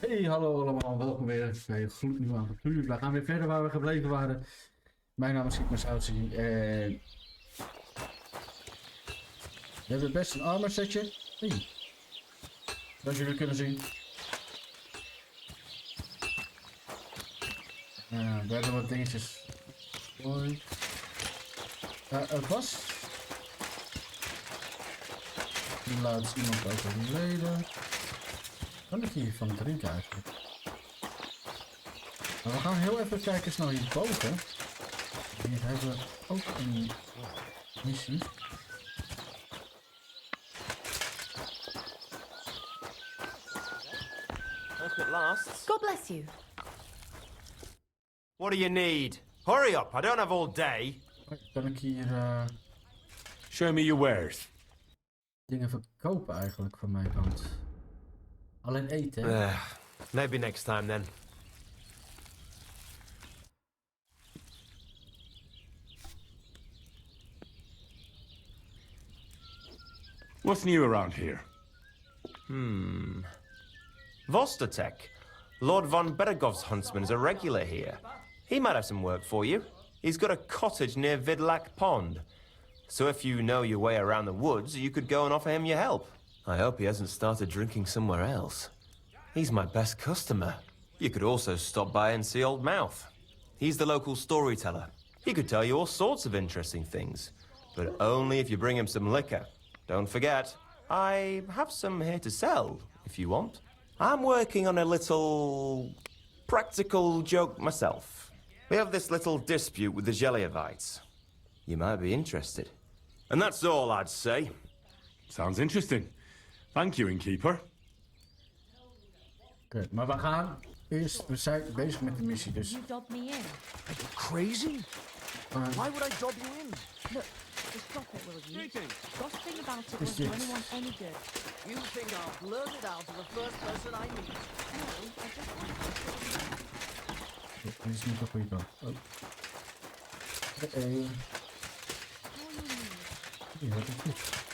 Hey, hallo allemaal, welkom weer bij een gloednieuwe avontuur. We gaan weer verder waar we gebleven waren. Mijn naam is Sigma Sautie en... We hebben best een armor setje. Hey. Zoals jullie kunnen zien. We hebben wat dingetjes. Mooi. Het was... Laatst iemand overleden. Kan ik hier van drinken eigenlijk? Maar we gaan heel even kijken snel hierboven. Hier hebben we ook een missie. Hope it lasts. God bless you. What do you need? Hurry up, I don't have all day. Kan ik hier Show me your wares. dingen verkopen eigenlijk van mijn kant? Alleen eten, hè? Maybe next time then. What's new around here? Vostatek. Lord von Beregov's huntsman is a regular here. He might have some work for you. He's got a cottage near Vidlak Pond. So if you know your way around the woods, you could go and offer him your help. I hope he hasn't started drinking somewhere else. He's my best customer. You could also stop by and see Old Mouth. He's the local storyteller. He could tell you all sorts of interesting things, but only if you bring him some liquor. Don't forget, I have some here to sell, if you want. I'm working on a little practical joke myself. We have this little dispute with the Geliovites. You might be interested. And that's all I'd say. Sounds interesting. Thank you, innkeeper. Oké, maar we gaan eerst... We zijn bezig met de missie, dus... You dobbed me in. Are you crazy? Why would I dob you in? Look, just stop it, will you? Greetings. Gossiping about it Is won't do this- anyone any good. You think I'll blurt it out to the first person I meet? No, I just want Dit is niet de goede kant. Oh. Ja, dat is goed.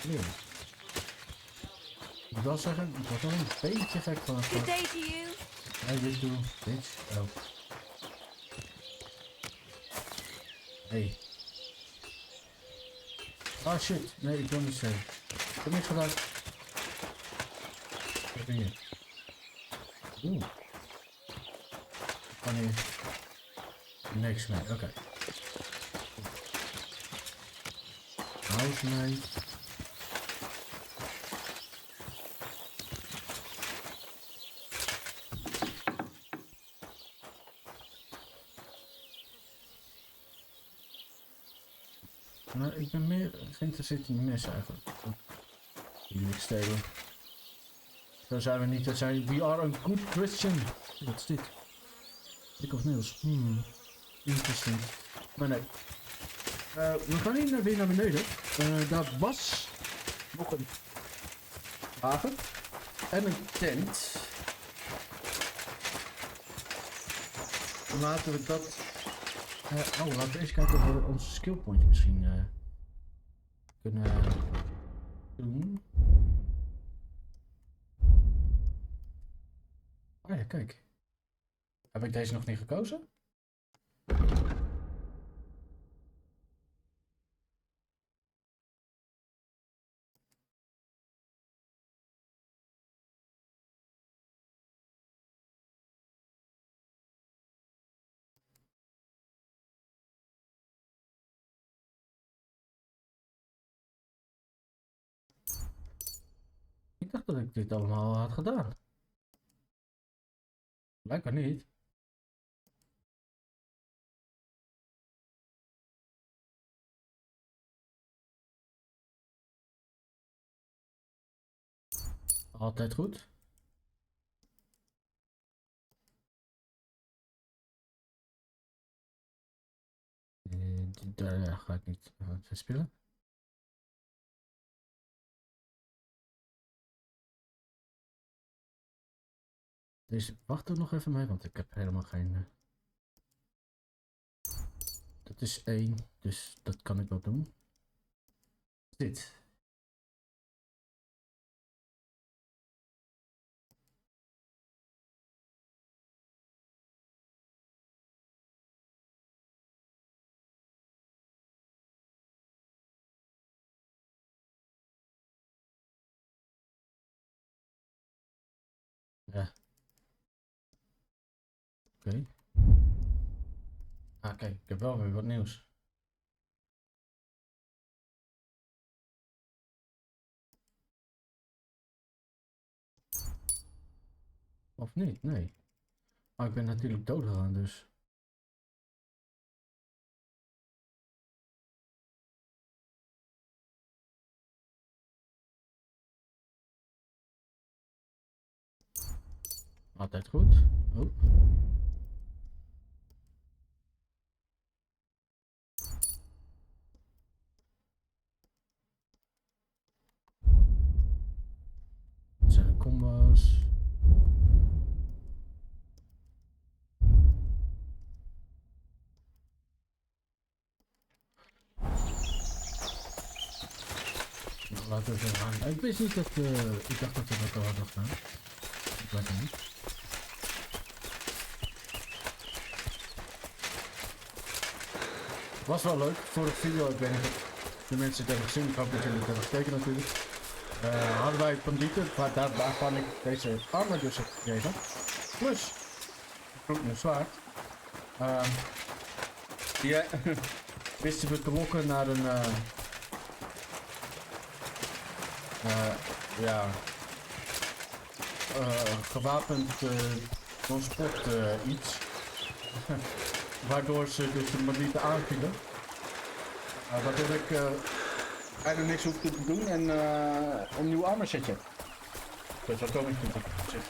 Ja. Ik moet wel zeggen, ik word wel een beetje gek van het... Good day to you. Hey, dit doe. Bitch. Oh. Hey. Ah shit. Nee, ik wil niet zeggen. Ik heb niks gedaan. Wat ben je? Oeh. Ik kan hier niks mee. Oké. House mee. Nou, ik ben meer geïnteresseerd in mes eigenlijk. Die wil ik stelen. Zo zijn we niet, dat zijn we are a good Christian. Wat is dit? Dick of Nails. Interesting. Maar nee. We gaan hier weer naar beneden. Daar was nog een wagen. En een tent. Laten we dat... laten we eens kijken of we onze skill point misschien kunnen doen. Oh ja, kijk. Heb ik deze nog niet gekozen? Ik dacht dat ik dit allemaal had gedaan. Blijkbaar niet. Altijd goed. Daar ga ik niet spelen. Dus wacht er nog even mee, want ik heb helemaal geen... Dat is 1, dus dat kan ik wel doen. Dit. Ja. Oké. Ah, kijk, ik heb wel weer wat nieuws. Of niet? Nee. Maar ik ben natuurlijk dood gegaan, dus. Altijd goed. Oh. Dat zijn de combo's. Nou, laten we even gaan. Ik wist niet dat. Ik dacht dat we dat al hadden gedaan. Ik weet het niet. Was wel leuk. Vorige video, ik weet niet of de mensen het hebben gezien. Ik hoop dat jullie het hebben gekeken natuurlijk. Hadden wij bandieten, waarvan ik deze armor dus heb gegeven. Plus, een zwaard. Die wisten we te lokken naar een ja, gewapend transport iets. Waardoor ze dus de bandieten aanvielen. Waardoor ik eigenlijk niks hoefde te doen en een nieuw armor setje. Dus dat kom ik niet op zich.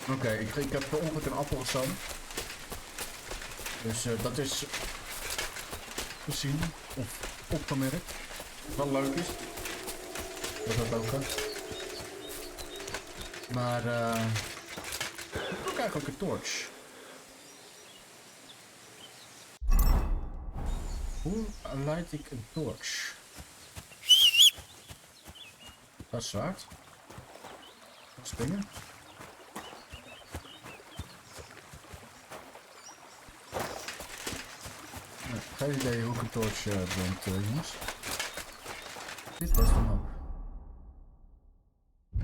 Oké, ik heb per ongeluk een appel gestaan. Dus dat is gezien of opgemerkt. Wat leuk is. Dat ook kan. Maar ik heb ook eigenlijk een torch. Hoe leid ik een torch? Dat is zwaard. Dat is springen. Geen idee hoe ik een torch brengt, jongens. Dit best wel op.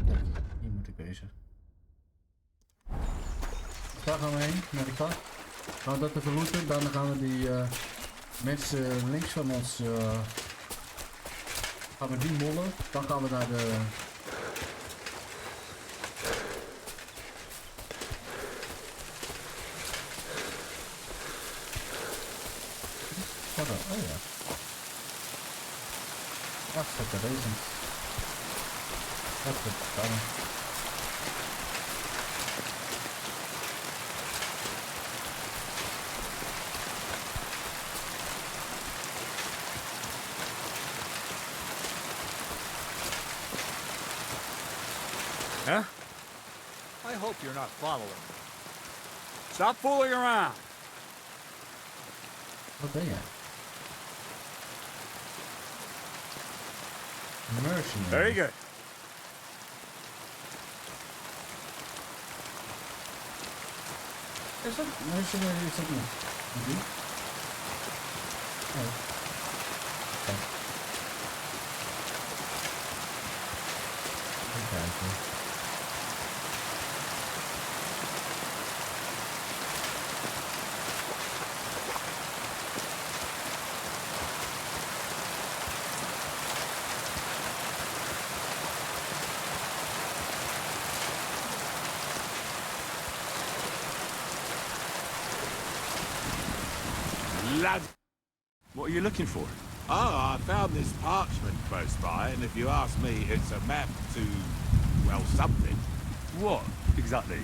Kijk, hier moet ik wezen. Daar gaan we heen, naar de kar. Gaan we dat even looten, daarna gaan we die mensen links van ons gaan we die mollen. Dan gaan we naar de... Oh ja. Hartstikke deze. Dat is het. Huh? I hope you're not following me. Stop fooling around. Wat ben jij? Mercenary. Very good. Is dat? Mercenary is dat niet. Die? Oh. Kijk. Even kijken. Lad! What are you looking for? Oh, I found this parchment close by, and if you ask me, it's a map to, well, something. What, exactly?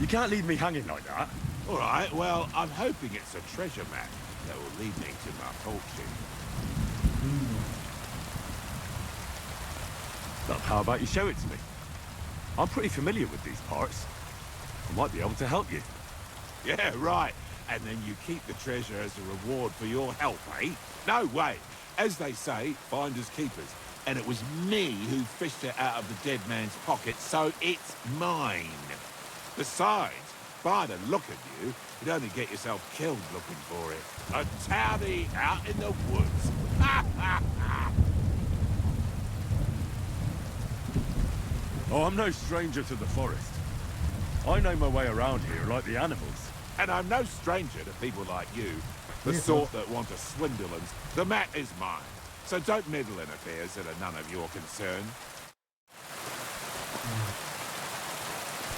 You can't leave me hanging like that. All right, well, I'm hoping it's a treasure map that will lead me to my fortune. Well, how about you show it to me? I'm pretty familiar with these parts. I might be able to help you. Yeah, right. And then you keep the treasure as a reward for your help, eh? No way. As they say, finders keepers. And it was me who fished it out of the dead man's pocket, so it's mine. Besides, by the look of you, you'd only get yourself killed looking for it. A townie out in the woods. Ha ha ha! Oh, I'm no stranger to the forest. I know my way around here like the animals. And I'm no stranger to people like you, the sort that want to swindle us. The map is mine, so don't meddle in affairs that are none of your concern.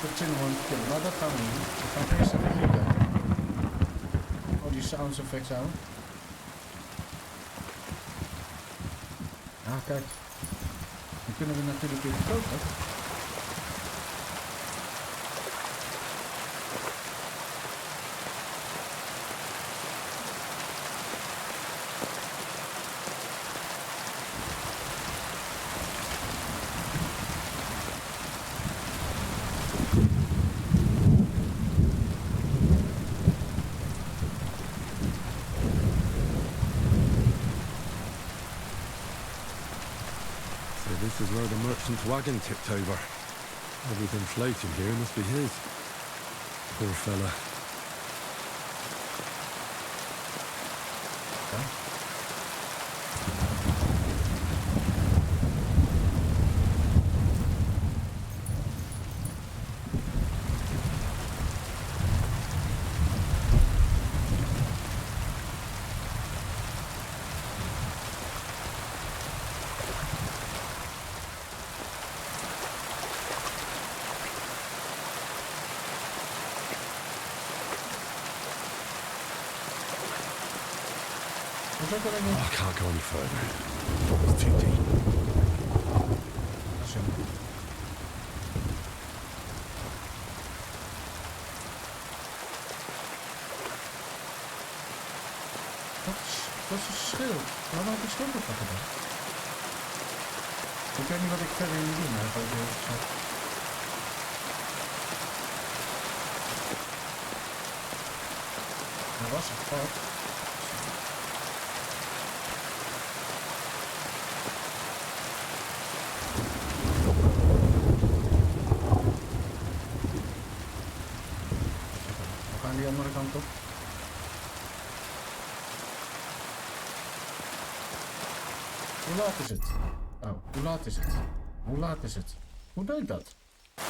Goed zin om te killen, maar dat gaan we niet doen. We gaan eerst even kijken. Oh, die sounds effects houden. Ah, kijk. Die kunnen we natuurlijk weer verkopen. This is where the merchant's wagon tipped over. Everything floating here must be his. Poor fella. Oh, I can't go any further. It's too deep. Dat is jammer. Dat is een schild. Waarom heb ik een schild op gedaan? Ik weet niet wat ik verder moet doen eigenlijk. Dat was het fout. Die andere kant op. Hoe laat is het? Oh, hoe laat is het? Hoe laat is het? Hoe deed dat? Ah.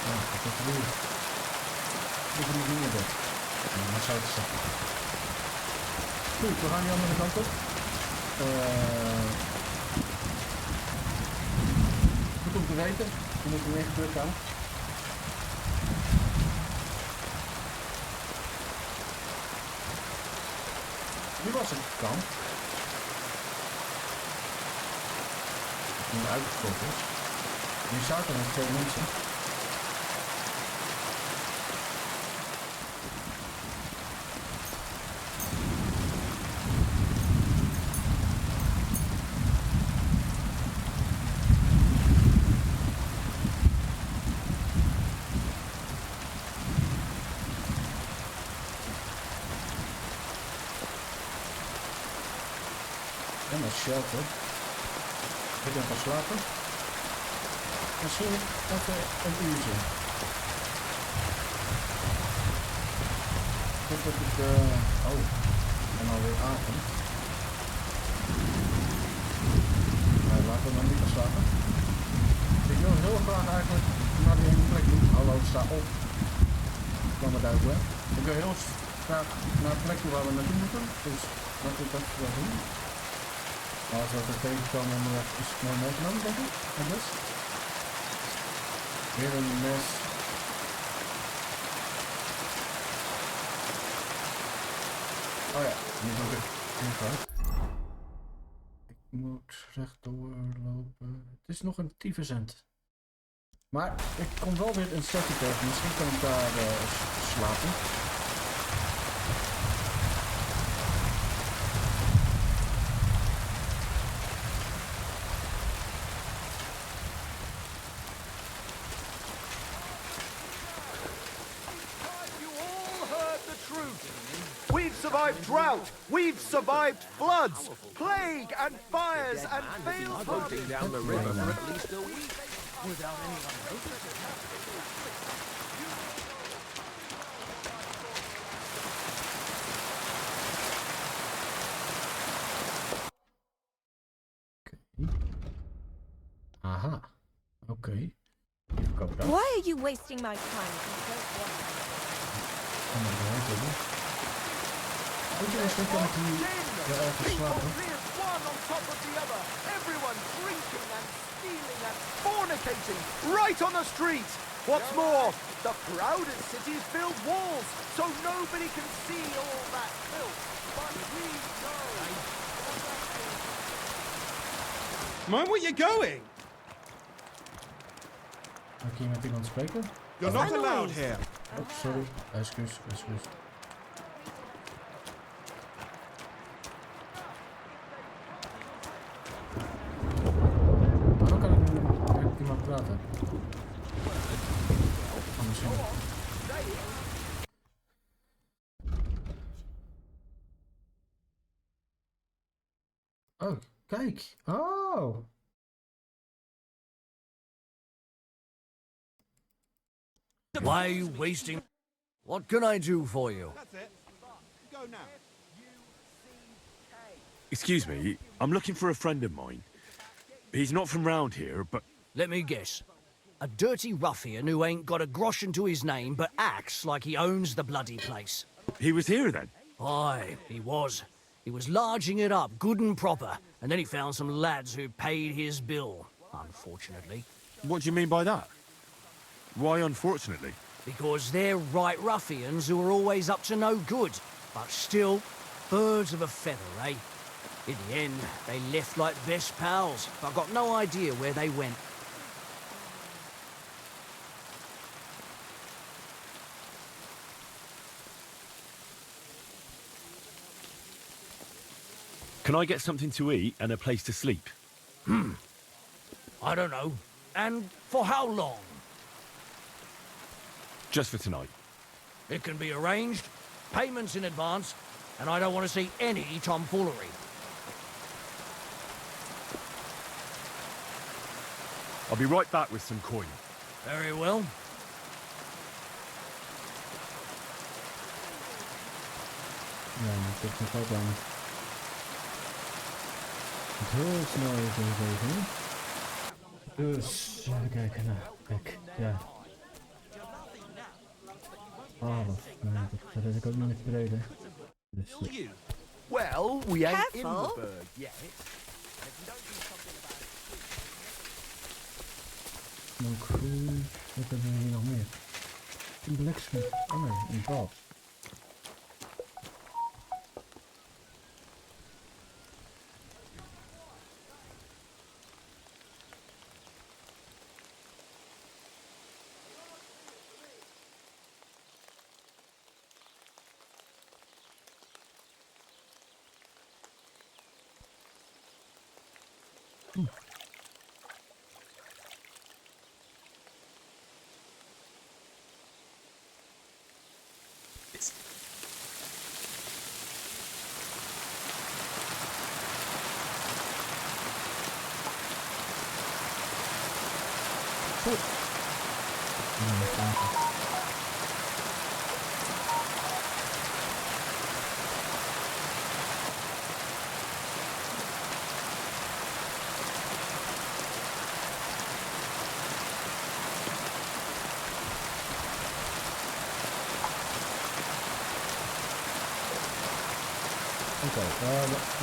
Ja, ik heb het weer. Ik heb niet meer door. Maar zou het zeggen. Goed, we gaan die andere kant op. Goed om te weten. We moeten weer gebeurd gaan. Nu was het kamp. Nu uitgesproken. Nu zaten er 2 mensen. En dat shelter. Ik ben gaan slapen. Misschien even een uurtje. Ik hoop dat ik... oh, en alweer avond. Maar laten we dan niet gaan slapen. Ik wil heel graag eigenlijk naar die ene plek doen. Hallo, sta op. Ik kwam het uit, hè. Ik wil heel graag naar een plek toe waar we naartoe moeten. Dus laten we dat wel doen. Als we er tegenkomen, is het mooi meegenomen, denk ik. En dus. Weer een mes. Oh ja, nu moet ik even. Ik moet rechtdoor lopen. Het is nog een tyfusend. Maar ik kom wel weer een stadje tegen. Misschien kan ik daar slapen. We've survived drought. We've survived floods, plague and fires and failed harvest. Down the river for at least a week without anyone noticing. Aha. Oké. Even kopen. Why are you wasting my time? Weet je, misschien kan ik hier wel ergens slapen. One on top of the other. Everyone drinking and stealing and fornicating right on the street. What's more, the crowded cities build walls so nobody can see all that filth. But we know. Mind where you're going? Kan ik hier met iemand spreken? You're not allowed here. Oh, sorry. Excuus. Waarom kan ik nu met iemand praten? Oh, misschien. Oh, kijk. Oh. Why are you wasting... What can I do for you? That's it. Go now. Excuse me, I'm looking for a friend of mine. He's not from round here, but... Let me guess. A dirty ruffian who ain't got a groschen to his name but acts like he owns the bloody place. He was here then? Aye, he was. He was larging it up good and proper, and then he found some lads who paid his bill, unfortunately. What do you mean by that? Why unfortunately? Because they're right ruffians who are always up to no good, but still, birds of a feather, eh? In the end, they left like best pals, but I've got no idea where they went. Can I get something to eat and a place to sleep? I don't know. And for how long? Just for tonight. It can be arranged, payments in advance, and I don't want to see any tomfoolery. I'll be right back with some coin. Very well. Ja, dat is nog ook aan. Heel snel even. Dus, even kijken. Nou, kijk, ja. 12. Nee, dat red ik ook nog niet verleden. Dus, Well, we ain't in Careful. the bird yet. nog goed. Wat hebben we hier nog meer? Een bliksem. Oh nee, een bal.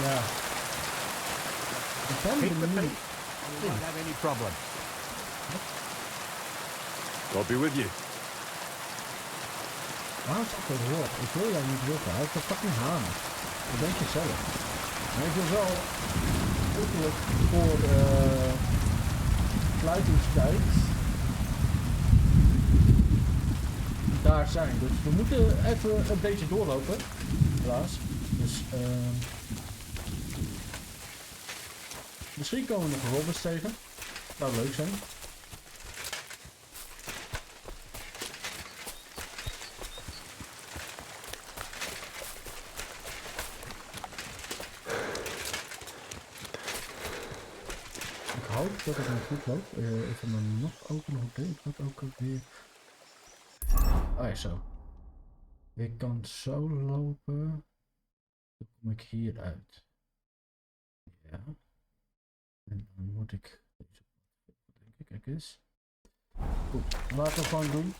Ja. Ik ben er niet. Didn't have any problem. I'll be with you. Waarom zit dat woord? Ik wil jou niet lukken. Hij heeft een fucking haan. Dat denk je zelf. Maar ik wil wel uiterlijk voor sluitingstijd daar zijn. Dus we moeten even een beetje doorlopen. Helaas. Dus misschien komen we nog robbers tegen. Zou leuk zijn. hoop dat het niet goed loopt. Even maar nog open. Hoe deed ik dat ook weer? Oh ja, zo. Ik kan zo lopen. Dan kom ik hier uit. Ja. En dan moet ik deze, denk ik, kijk eens. Goed, laten we gewoon doen.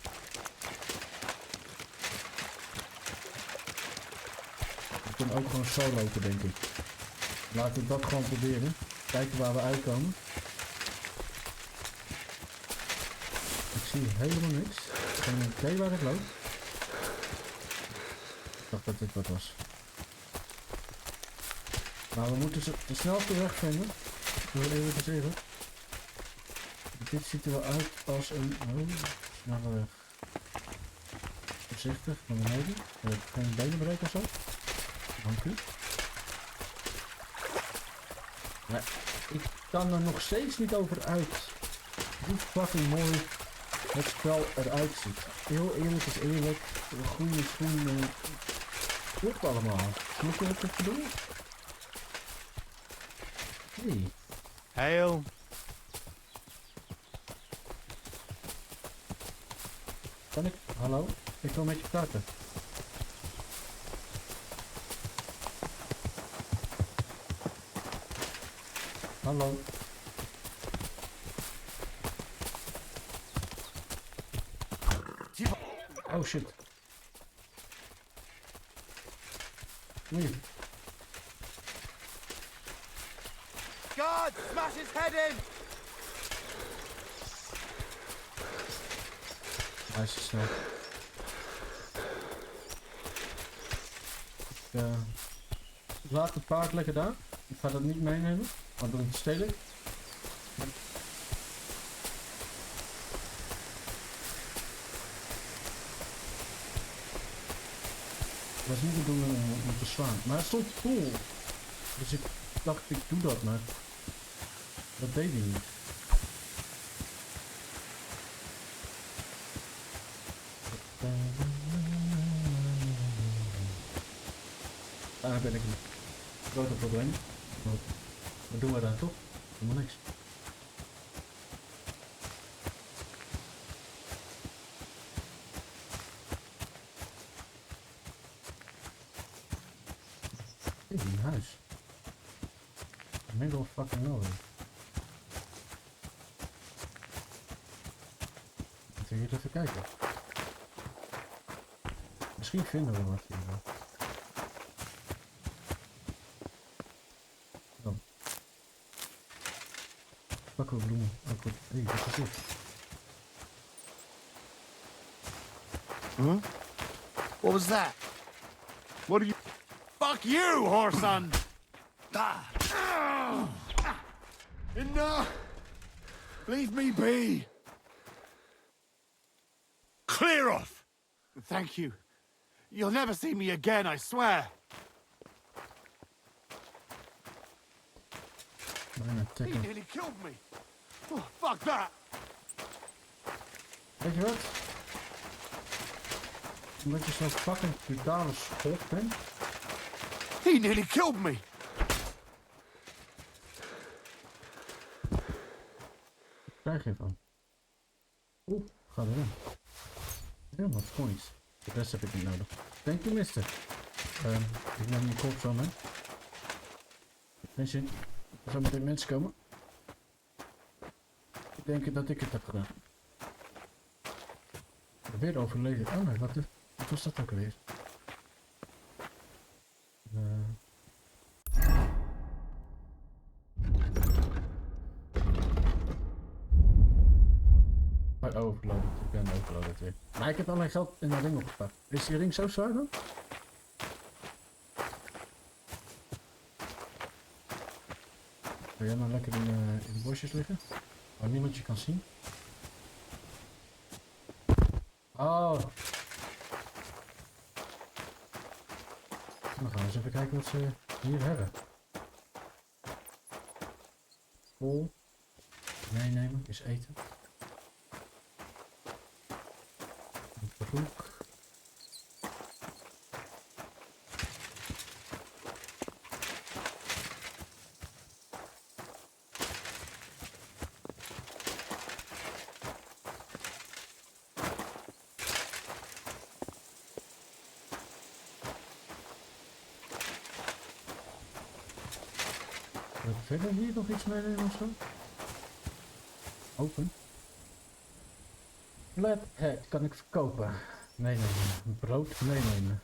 Ik kan ook gewoon zo lopen, denk ik. Laten we dat gewoon proberen. Kijken waar we uitkomen. Ik zie helemaal niks. Geen idee waar het loopt. Ik dacht dat dit wat was. Maar we moeten de snelste weg vinden. Heel eerlijk is eerlijk. Dit ziet er wel uit als een snelle weg. Voorzichtig naar beneden. Ik heb geen benen bereikt of zo. Dank u. Ja, ik kan er nog steeds niet over uit hoe fucking mooi het spel eruit ziet. Heel eerlijk is eerlijk. De groene schoenen. Klopt allemaal. Snap je wat ik bedoel? Hey. Hail. Kan ik? Hallo? Ik wil met je praten. Hallo. Oh shit. Nee. Guard, smash his head in! Hij is te snel. Ik laat het paard lekker daar. Ik ga dat niet meenemen, want dan steel ik. Het was niet de bedoeling om te slaan, maar het stond vol. Dus ik dacht, ik doe dat, maar dat deed hij niet. Daar ben ik een grote probleem. Wat doen we dan toch? Helemaal niks. Dit is een huis. Middle of fucking nowhere. Laten we hier even kijken. Misschien vinden we wat hier. Oh. Pakken we bloemen. Oh goed. Hé, wat is dit? Huh? What was that? What are you... Fuck you, whoreson! Enough! Leave me be! Clear off! Thank you. You'll never see me again, I swear. He nearly killed me. Oh, fuck that! Weet je wat? Omdat je zo'n fucking brutale schot bent. He nearly killed me. Wat krijg je van? Oeh, ga erin. Helemaal coins. De rest heb ik niet nodig. Thank you, mister. Ik neem die kop zo mee. Geen zin. Er zijn meteen mensen komen. Ik denk dat ik het heb gedaan. Weer overleven. Oh nee, wat was dat ook alweer? Overloaded. Ik ben overloaded weer. Maar ik heb alleen geld in de ring opgepakt. Is die ring zo zwaar dan? Wil jij nou lekker in de bosjes liggen? Waar niemand je kan zien? Oh! Dan gaan we eens even kijken wat ze hier hebben. Kool. Meenemen is eten. Broek. Wil ik verder hier nog iets meenemen of zo? Open. Flathead kan ik verkopen. Meenemen. Brood meenemen.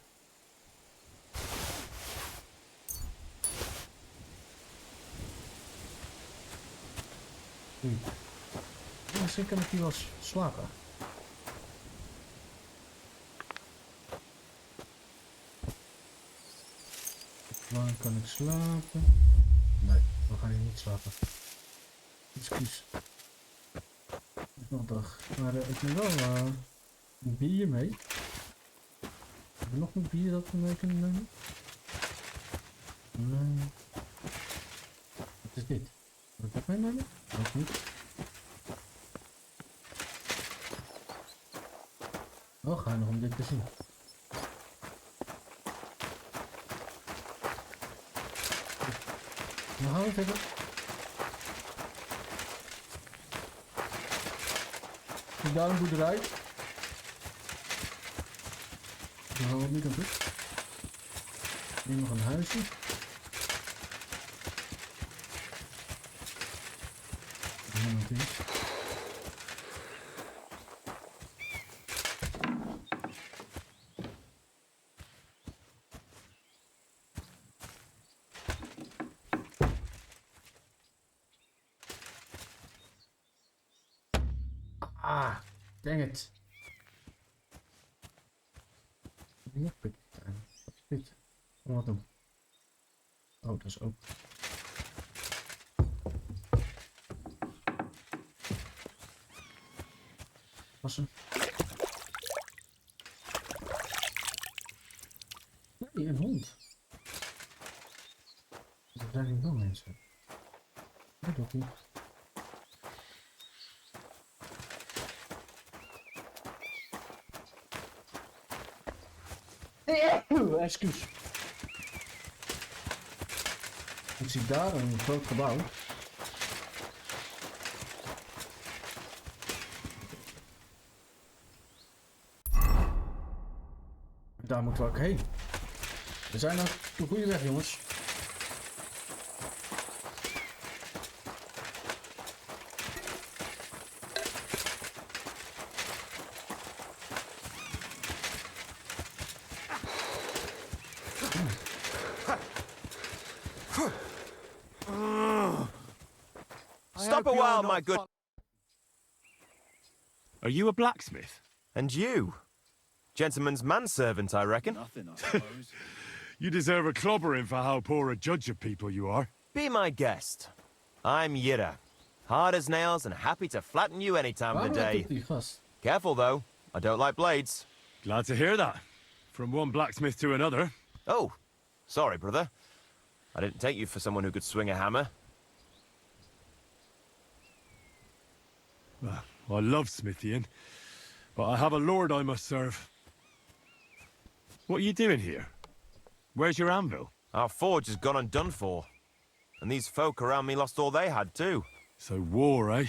Misschien kan ik hier wel slapen. Waar kan ik slapen? Nee, we gaan hier niet slapen. Excuus. Nog dag. Maar ik neem wel een bier mee. Hebben we nog een bier dat we mee kunnen nemen? Nee. Wat is dit? Moet ik dat meenemen? Ook niet. Oh, ga nog om dit te zien. Dan gaan we verder. Zie daar een boerderij. Dan gaan we niet aan toe. Hier nog een huisje. Ah, dang it. Wat is dit? Wat doen? Oh, dat is ook. Passen. Nee, een hond. Er zijn hier wel mensen. Dat doe ik niet. Excuus. Ik zie daar een groot gebouw. Daar moeten we ook heen. We zijn op de goede weg, jongens. Stop a while, my good... Are you a blacksmith? And you? Gentleman's manservant, I reckon. Nothing, I suppose. You deserve a clobbering for how poor a judge of people you are. Be my guest. I'm Yira. Hard as nails and happy to flatten you any time of the day. Careful, though. I don't like blades. Glad to hear that. From one blacksmith to another. Oh, sorry, brother. I didn't take you for someone who could swing a hammer. Well, I love smithying, but I have a lord I must serve. What are you doing here? Where's your anvil? Our forge has gone undone for. And these folk around me lost all they had, too. So war, eh?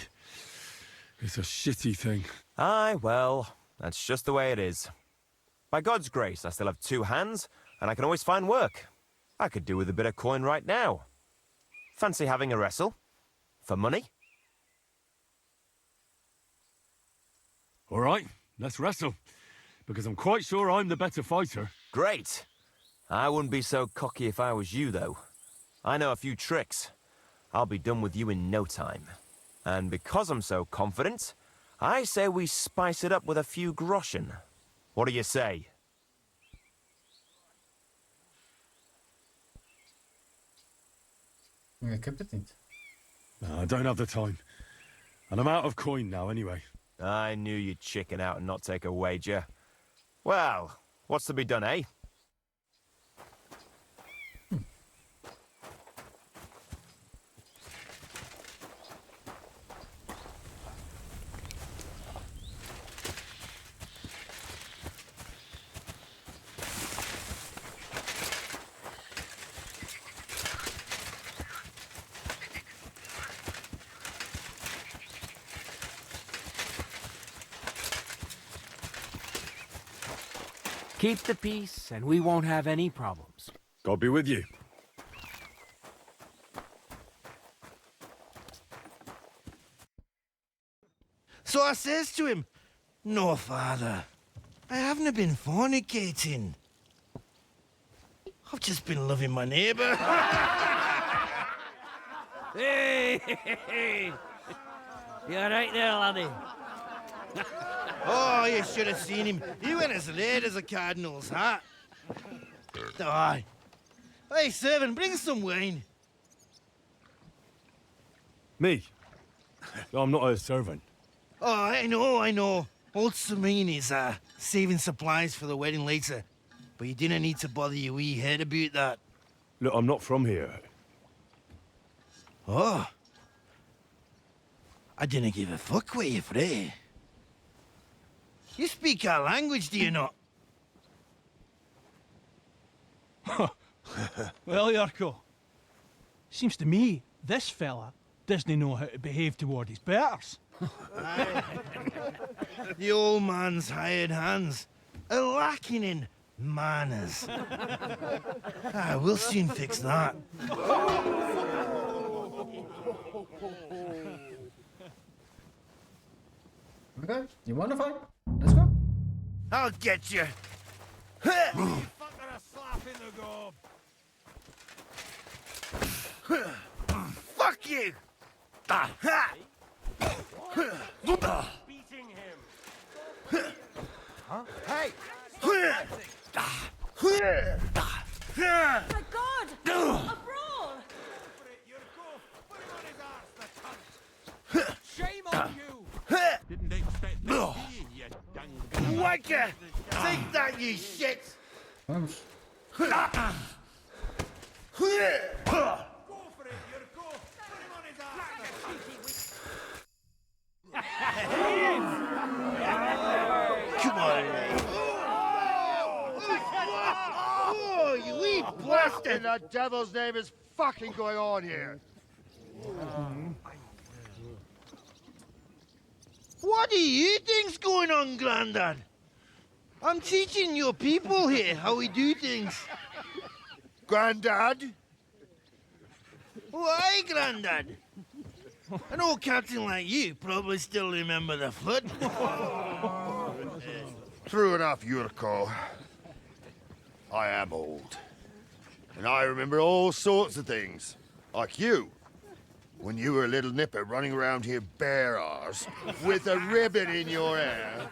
It's a shitty thing. Aye, well, that's just the way it is. By God's grace, I still have 2 hands, and I can always find work. I could do with a bit of coin right now. Fancy having a wrestle? For money? All right, let's wrestle. Because I'm quite sure I'm the better fighter. Great. I wouldn't be so cocky if I was you, though. I know a few tricks. I'll be done with you in no time. And because I'm so confident, I say we spice it up with a few groschen. What do you say? Ik heb het niet. No, I don't have the time. And I'm out of coin now anyway. I knew you'd chicken out and not take a wager. Well, what's to be done, eh? Keep the peace, and we won't have any problems. God be with you. So I says to him, "No, father, I haven't been fornicating. I've just been loving my neighbour." Hey! You're right there, laddie. Oh, you should have seen him. He went as red as a cardinal's hat. Aye. Hey, servant, bring some wine. Me? I'm not a servant. Oh, I know. Old Samine is saving supplies for the wedding later. But you didn't need to bother your wee head about that. Look, I'm not from here. Oh. I didn't give a fuck where you're from. You speak our language, do you not? Well, Yurko, seems to me this fella doesn't know how to behave toward his betters. The old man's hired hands are lacking in manners. We'll soon fix that. Okay, you want to fight? Let's go. I'll get you. Fucking a slap in the gob. Fuck you! Beating him. Hey! My God! A brawl! Shame on you! Didn't expect that, did you dung? Wanker! Take that, you shit! Vamos. Go for it, Yurko! Put him on his ass! Come on, mate. Oh, you wee blasted! The devil's name is fucking going on here? What do you think's going on, Grandad? I'm teaching your people here how we do things. Grandad? Why, Grandad? An old captain like you probably still remember the flood. True enough, Yurko. I am old. And I remember all sorts of things. Like you. When you were a little nipper running around here bare-arse, with a ribbon in your hair,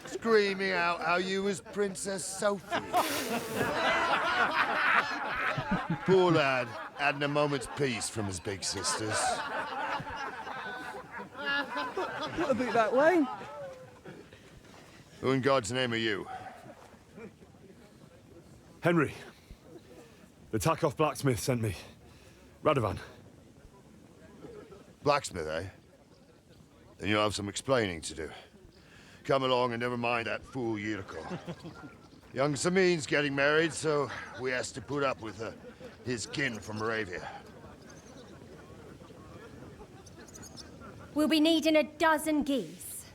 screaming out how you was Princess Sophie. Poor lad, hadn't a moment's peace from his big sisters. What about that wine? Who in God's name are you? Henry. The Takoff blacksmith sent me. Radovan. Blacksmith, eh? Then you'll have some explaining to do. Come along and never mind that fool Yurko. Young Samin's getting married, so we has to put up with his kin from Moravia. We'll be needing a dozen geese.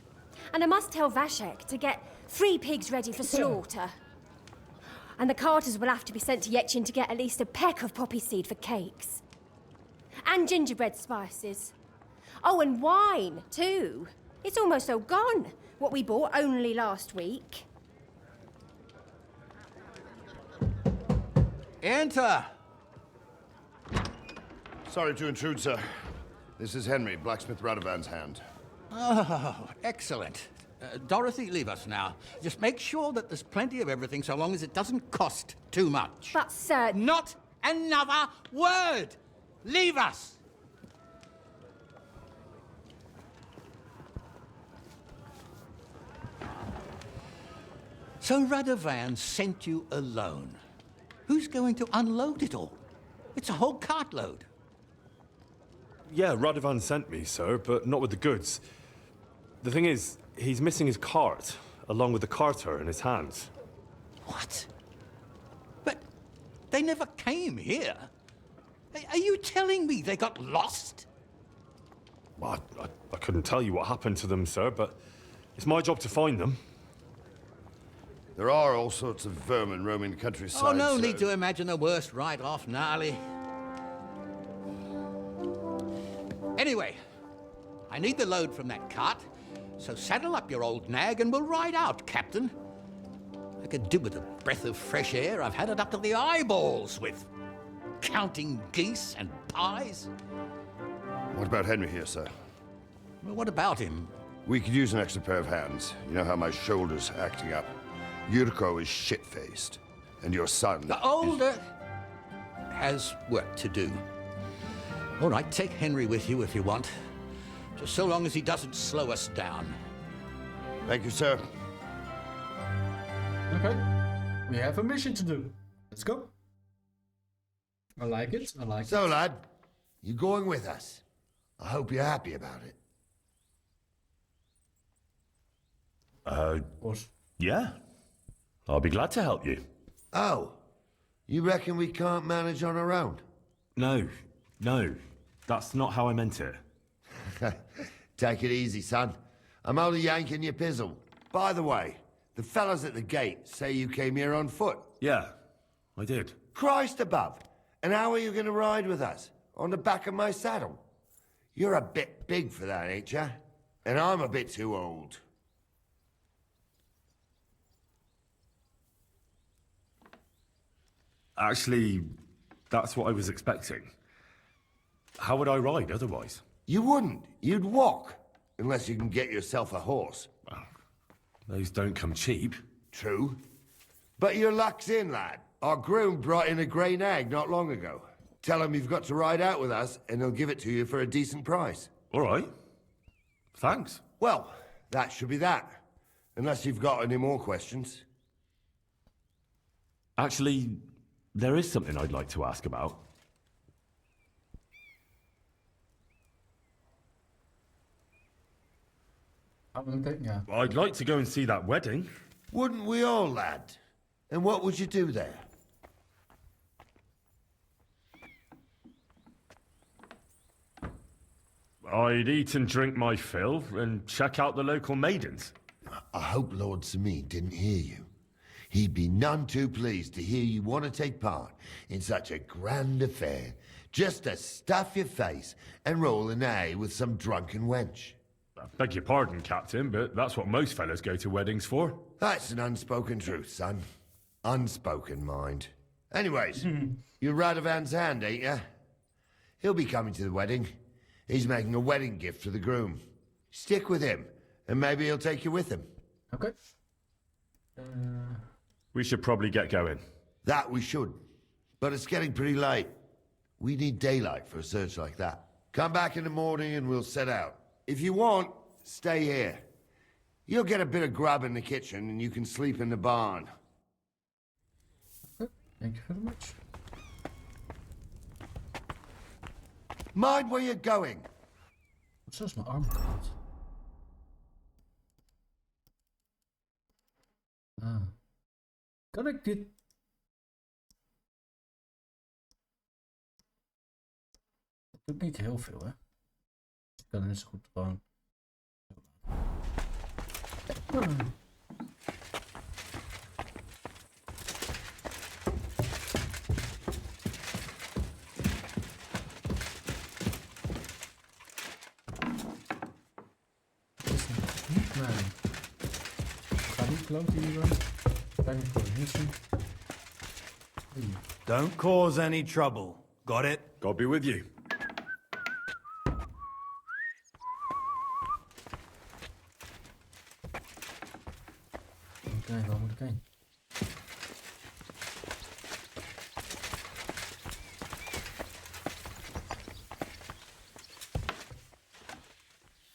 And I must tell Vashek to get 3 pigs ready for slaughter. And the carters will have to be sent to Yetchin to get at least a peck of poppy seed for cakes. And gingerbread spices. Oh, and wine, too. It's almost all gone, what we bought only last week. Enter! Sorry to intrude, sir. This is Henry, blacksmith Radovan's hand. Oh, excellent. Dorothy, leave us now. Just make sure that there's plenty of everything so long as it doesn't cost too much. But, sir... Not another word! Leave us! So Radovan sent you alone. Who's going to unload it all? It's a whole cartload. Yeah, Radovan sent me, sir, but not with the goods. The thing is, he's missing his cart, along with the carter in his hands. What? But they never came here. Are you telling me they got lost? Well, I couldn't tell you what happened to them, sir, but it's my job to find them. There are all sorts of vermin roaming the countryside. Oh, no so... need to imagine the worst right off, gnarly. Anyway, I need the load from that cart, So saddle up your old nag and we'll ride out, Captain. I could do with a breath of fresh air. I've had it up to the eyeballs with counting geese and pies. What about Henry here, sir? Well, what about him? We could use an extra pair of hands. You know how my shoulder's acting up. Yurko is shit-faced. And your son The older has work to do. All right, take Henry with you if you want. Just so long as he doesn't slow us down. Thank you, sir. Okay. We have a mission to do. Let's go. I like it. I like it. So, lad, you going with us? I hope you're happy about it. Of course. Yeah. I'll be glad to help you. Oh, you reckon we can't manage on our own? No. That's not how I meant it. Take it easy, son. I'm only yanking your pizzle. By the way, the fellas at the gate say you came here on foot. Yeah, I did. Christ above! And how are you going to ride with us? On the back of my saddle? You're a bit big for that, ain't ya? And I'm a bit too old. Actually, that's what I was expecting. How would I ride otherwise? You wouldn't. You'd walk. Unless you can get yourself a horse. Those don't come cheap. True. But your luck's in, lad. Our groom brought in a grey nag not long ago. Tell him you've got to ride out with us, and he'll give it to you for a decent price. All right. Thanks. Well, that should be that. Unless you've got any more questions. Actually, there is something I'd like to ask about. I'd like to go and see that wedding. Wouldn't we all, lad? And what would you do there? I'd eat and drink my fill and check out the local maidens. I hope Lord Samid didn't hear you. He'd be none too pleased to hear you want to take part in such a grand affair, just to stuff your face and roll an A with some drunken wench. I beg your pardon, Captain, but that's what most fellas go to weddings for. That's an unspoken truth, son. Unspoken, mind. Anyways, you're Radovan's hand, ain't ya? He'll be coming to the wedding. He's making a wedding gift for the groom. Stick with him, and maybe he'll take you with him. Okay. We should probably get going. That we should. But it's getting pretty late. We need daylight for a search like that. Come back in the morning and we'll set out. If you want, stay here. You'll get a bit of grub in the kitchen and you can sleep in the barn. Okay. Thank you very much. Mind where you're going. Zoals mijn arm kapot. Kan ik dit... Het doet niet heel veel, hè. Ik kan net zo goed gewoon... Don't cause any trouble. Got it? God be with you. Waar moet ik heen?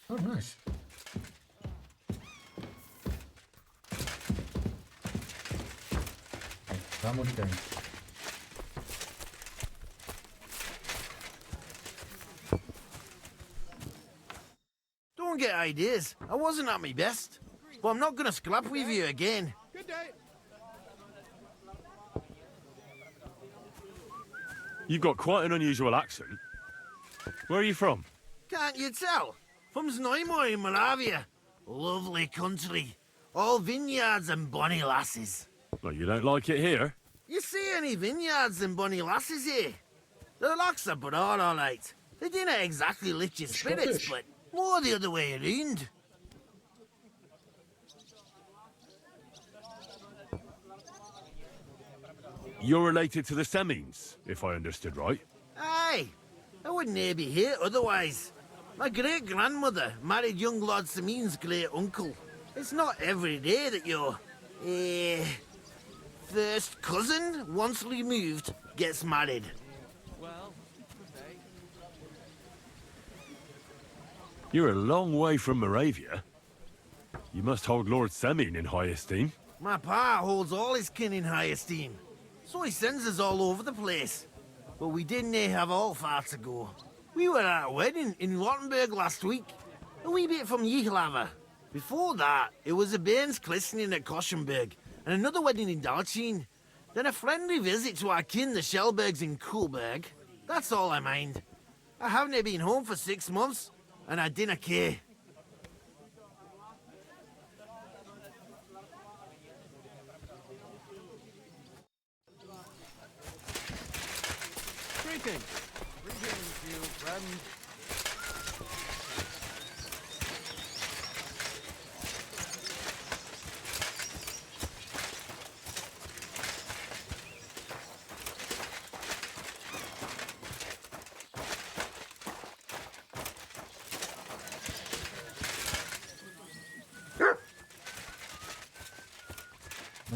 Oh, nice. Waar moet ik heen? Don't get ideas. I wasn't at my best. But I'm not gonna scrap with you again. Good day. You've got quite an unusual accent. Where are you from? Can't you tell? From Znojmo in Moravia. Lovely country. All vineyards and bonny lasses. Well, you don't like it here? You see any vineyards and bonny lasses here? The locks are broad, all right. They didn't exactly lift your spirits, but more the other way around. You're related to the Semines, if I understood right. Aye, I wouldn't be here otherwise. My great-grandmother married young Lord Semine's great-uncle. It's not every day that your, first cousin, once removed, gets married. Well, You're a long way from Moravia. You must hold Lord Semine in high esteem. My pa holds all his kin in high esteem, so he sends us all over the place. But we didn't have all far to go. We were at a wedding in Rottenburg last week, a wee bit from Yichlava. Before that, it was a bairn's christening at Koschenberg, and another wedding in Dalchin. Then a friendly visit to our kin, the Schellbergs in Kuhlberg. That's all I mind. I haven't been home for 6 months, and I dinna care. Greetings. Greetings, you friend.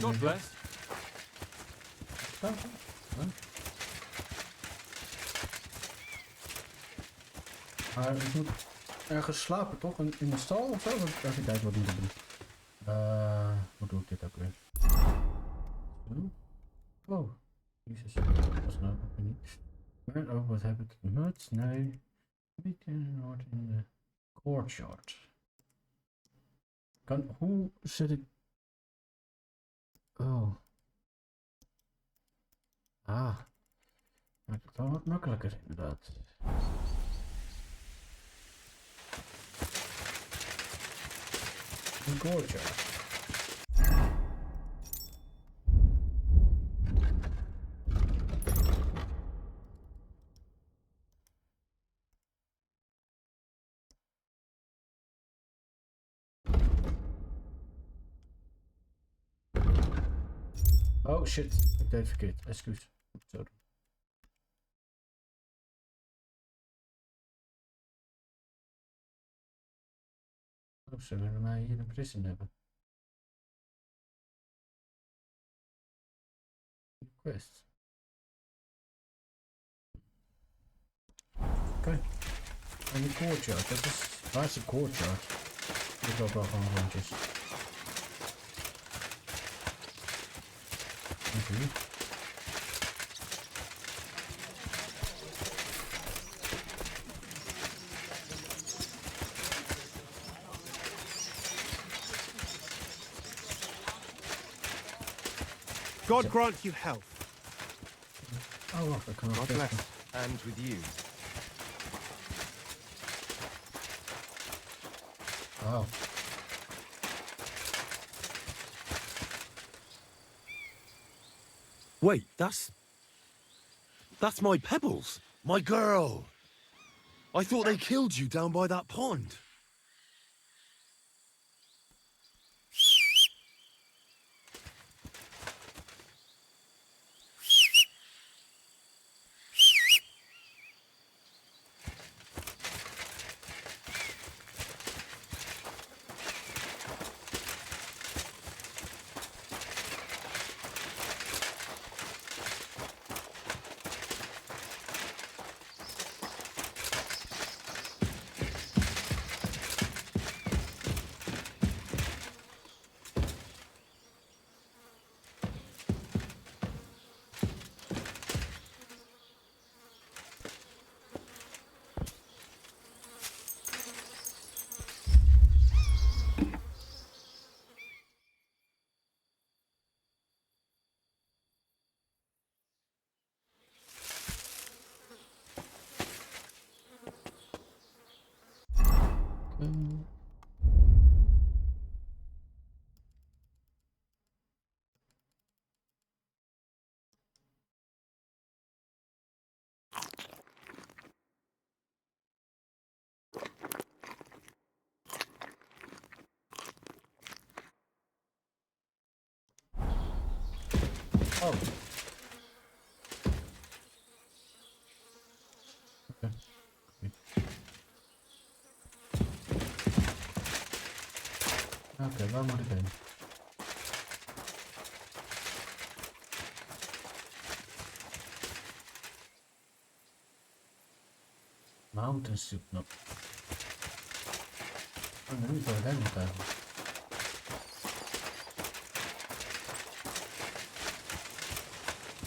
God bless. Maar ik moet ergens slapen, toch? In de stal of zo? Even kijken wat ik moet doen. Hoe doe ik dit ook weer? Zo. Oh, jezus. Dat was nou ook weer niet. Maar, oh, wat heb ik? Muts? Nee. Weekend wordt in de courtyard. Hoe zet ik... Oh. Ah. Maakt het wel wat makkelijker, inderdaad. Een courtyard. Oh shit, ik deed het verkeerd. Excuus. Zo doen. Oh, ze willen mij hier een prison hebben. Quest. Oké. En de courtyard, dat is... Waar is de courtyard? Ik loop wel gewoon rondjes. Oké. God grant you health. Oh, wacht, ik kan nog God testen. bless. And with you. Wow. Wait, that's my Pebbles. My girl. I thought they killed you down by that pond. Oké, waar moet ik heen? Mountain soup, no. Oh, nu is het helemaal eigenlijk.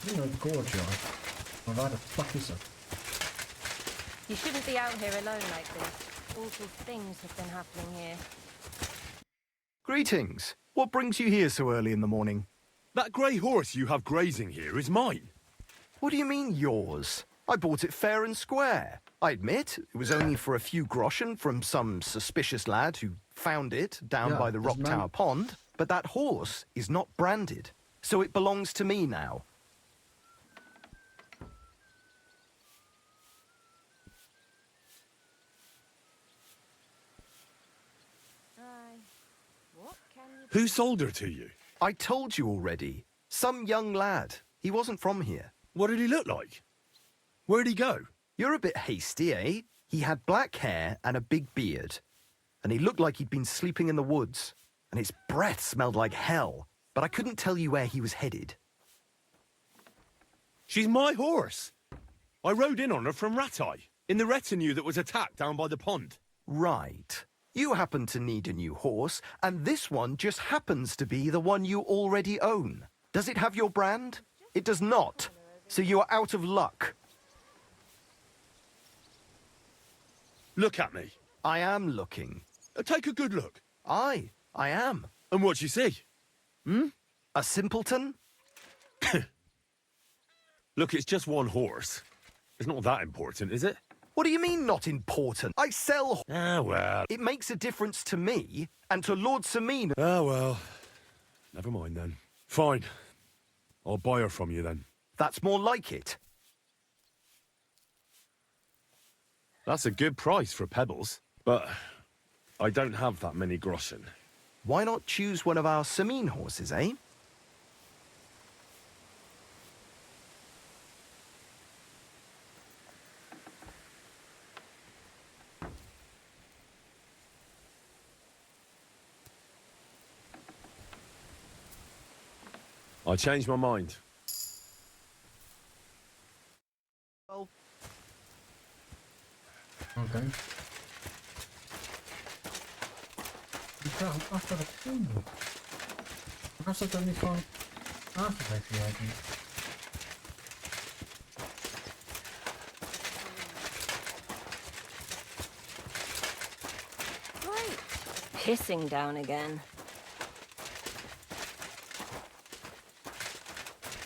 Nu een courtyard. Maar waar de fuck is dat? You shouldn't be out here alone like this. Awful things have been happening here. Greetings. What brings you here so early in the morning? That grey horse you have grazing here is mine. What do you mean, yours? I bought it fair and square. I admit, it was only for a few groschen from some suspicious lad who found it down by the Rock Tower Pond, but that horse is not branded, so it belongs to me now. Who sold her to you? I told you already. Some young lad. He wasn't from here. What did he look like? Where'd he go? You're a bit hasty, eh? He had black hair and a big beard. And he looked like he'd been sleeping in the woods. And his breath smelled like hell. But I couldn't tell you where he was headed. She's my horse. I rode in on her from Ratai, in the retinue that was attacked down by the pond. Right. You happen to need a new horse, and this one just happens to be the one you already own. Does it have your brand? It does not. So you are out of luck. Look at me. I am looking. Take a good look. Aye, I am. And what you see? Hmm? A simpleton? Look, it's just one horse. It's not that important, is it? What do you mean, not important? I sell... Ah, well. It makes a difference to me and to Lord Samine. Ah, well. Never mind, then. Fine. I'll buy her from you, then. That's more like it. That's a good price for pebbles. But I don't have that many groschen. Why not choose one of our Samine horses, eh? I changed my mind. Well... Oké. Ik vraag me af wat ik doen moet. Waarom is dat dan niet gewoon aangegeven eigenlijk? Right. Pissing down again.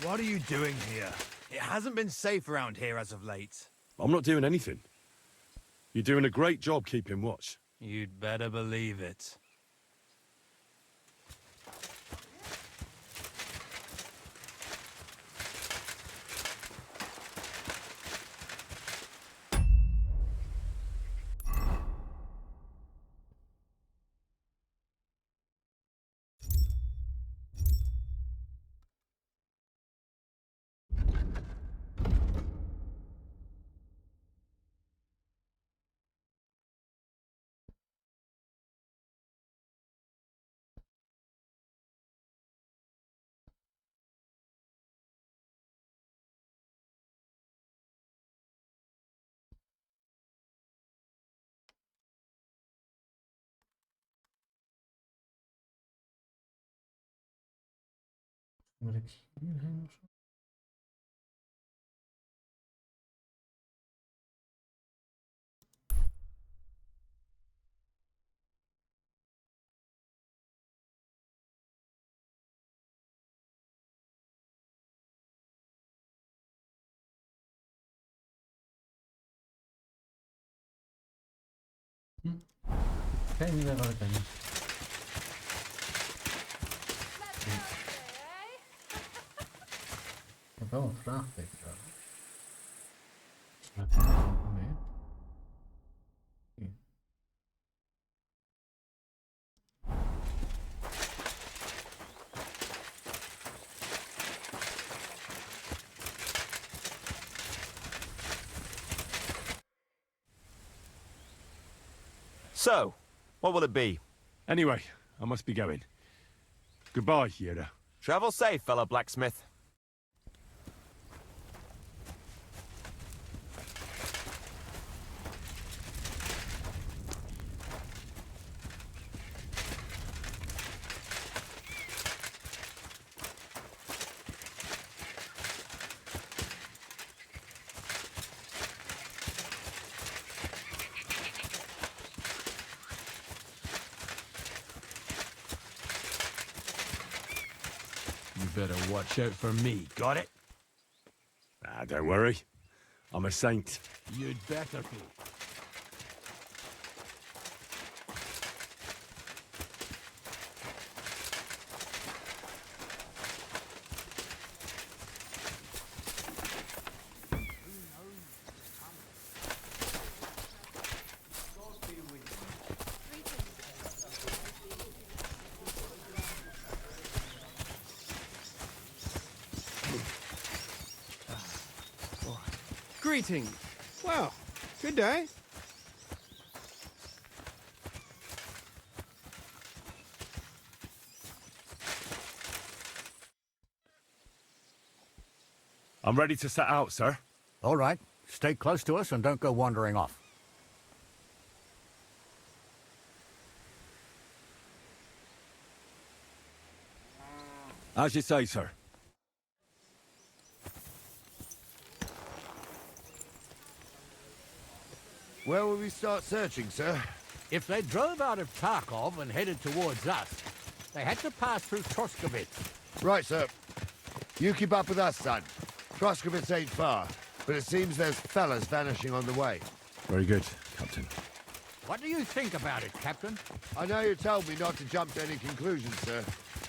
What are you doing here? It hasn't been safe around here as of late. I'm not doing anything. You're doing a great job keeping watch. You'd better believe it. Moet ik hierheen of zo? Geen idee waar ik heen moet. Ik heb wel een vraagteken trouwens. Nee. Hier. So, what will it be? Anyway, I must be going. Goodbye, Yera. Travel safe, fellow blacksmith. You better watch out for me, got it? Ah, don't worry. I'm a saint. You'd better be. Greetings. Well, good day. I'm ready to set out, sir. All right. Stay close to us and don't go wandering off. As you say, sir. Where will we start searching, sir? If they drove out of Tarkov and headed towards us, they had to pass through Troskovitz. Right, sir. You keep up with us, son. Troskovitz ain't far, but it seems there's fellas vanishing on the way. Very good, Captain. What do you think about it, Captain? I know you told me not to jump to any conclusions, sir,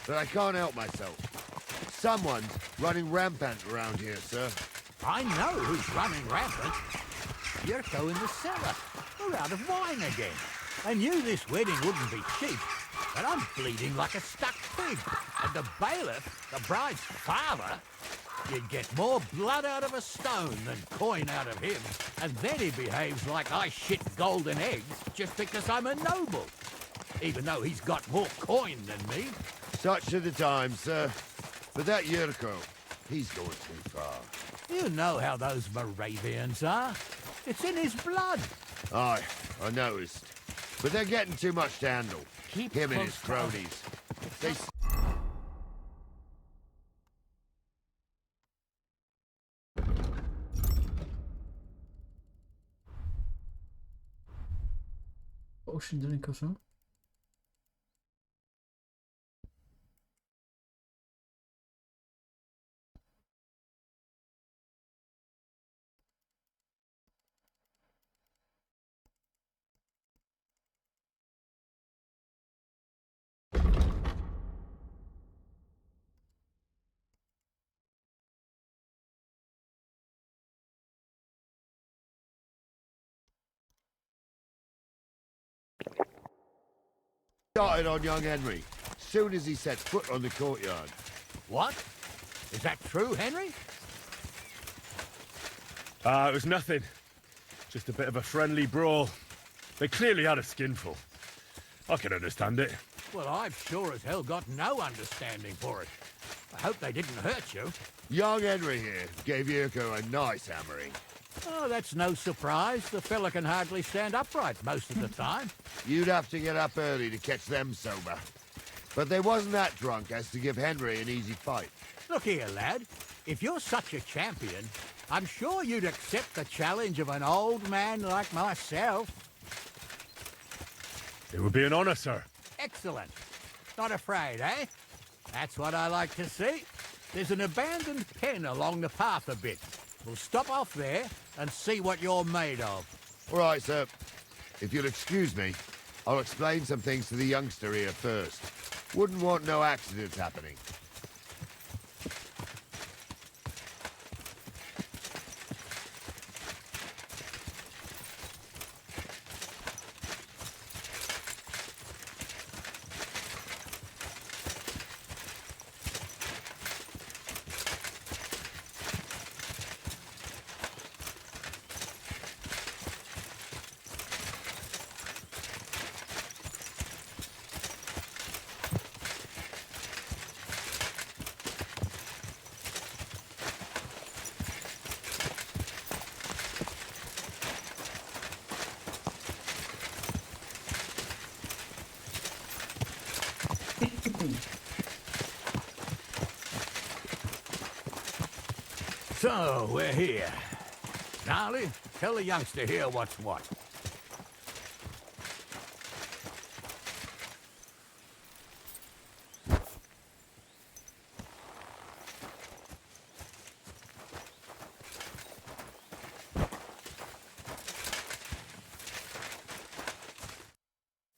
but I can't help myself. Someone's running rampant around here, sir. I know who's running rampant. Yurko in the cellar. We're out of wine again. I knew this wedding wouldn't be cheap, but I'm bleeding like a stuck pig. And the bailiff, the bride's father, you'd get more blood out of a stone than coin out of him. And then he behaves like I shit golden eggs just because I'm a noble. Even though he's got more coin than me. Such are the times, sir. But that Yurko, he's going too far. You know how those Moravians are. It's in his blood. Aye, I noticed. But they're getting too much to handle. Keep him and his close cronies. They... Potion drink of zo. Started on young Henry, soon as he set foot on the courtyard. What? Is that true, Henry? It was nothing. Just a bit of a friendly brawl. They clearly had a skinful. I can understand it. Well, I've sure as hell got no understanding for it. I hope they didn't hurt you. Young Henry here gave Yurko a nice hammering. Oh, that's no surprise. The fella can hardly stand upright most of the time. You'd have to get up early to catch them sober. But they wasn't that drunk as to give Henry an easy fight. Look here, lad. If you're such a champion, I'm sure you'd accept the challenge of an old man like myself. It would be an honor, sir. Excellent. Not afraid, eh? That's what I like to see. There's an abandoned pen along the path a bit. We'll stop off there and see what you're made of. All right, sir. If you'll excuse me, I'll explain some things to the youngster here first. Wouldn't want no accidents happening. So, we're here. Gnarly, tell the youngster here what's what.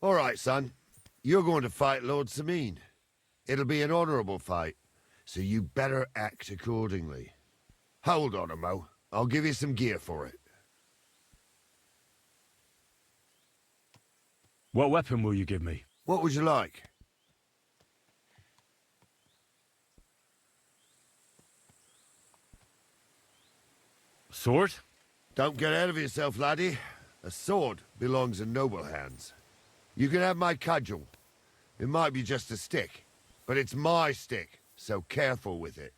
All right, son. You're going to fight Lord Sameen. It'll be an honourable fight, so you better act accordingly. Hold on, Mo. I'll give you some gear for it. What weapon will you give me? What would you like? Sword? Don't get ahead of yourself, laddie. A sword belongs in noble hands. You can have my cudgel. It might be just a stick, but it's my stick, so careful with it.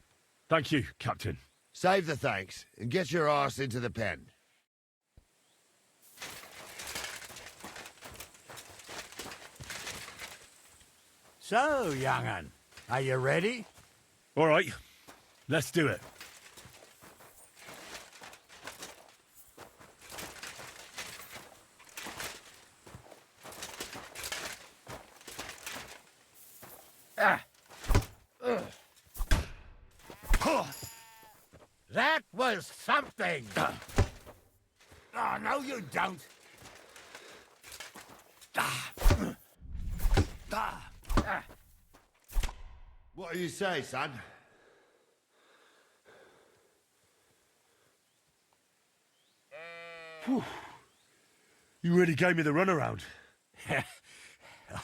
Thank you, Captain. Save the thanks, and get your arse into the pen. So, young'un, are you ready? All right, let's do it. That was something! Oh, no you don't! What do you say, son? Whew. You really gave me the runaround.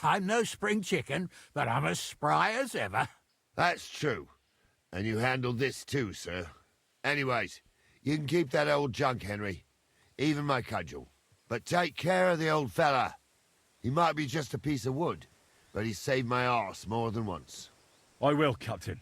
I'm no spring chicken, but I'm as spry as ever. That's true. And you handled this too, sir. Anyways, you can keep that old junk, Henry. Even my cudgel. But take care of the old fella. He might be just a piece of wood, but he's saved my arse more than once. I will, Captain.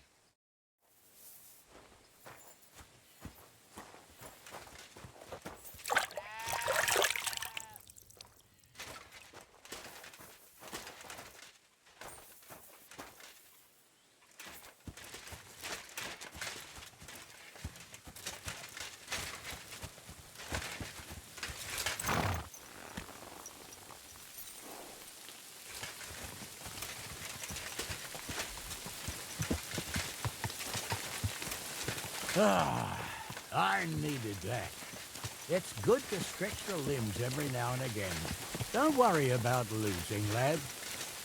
Ah, I needed that. It's good to stretch the limbs every now and again. Don't worry about losing, lad.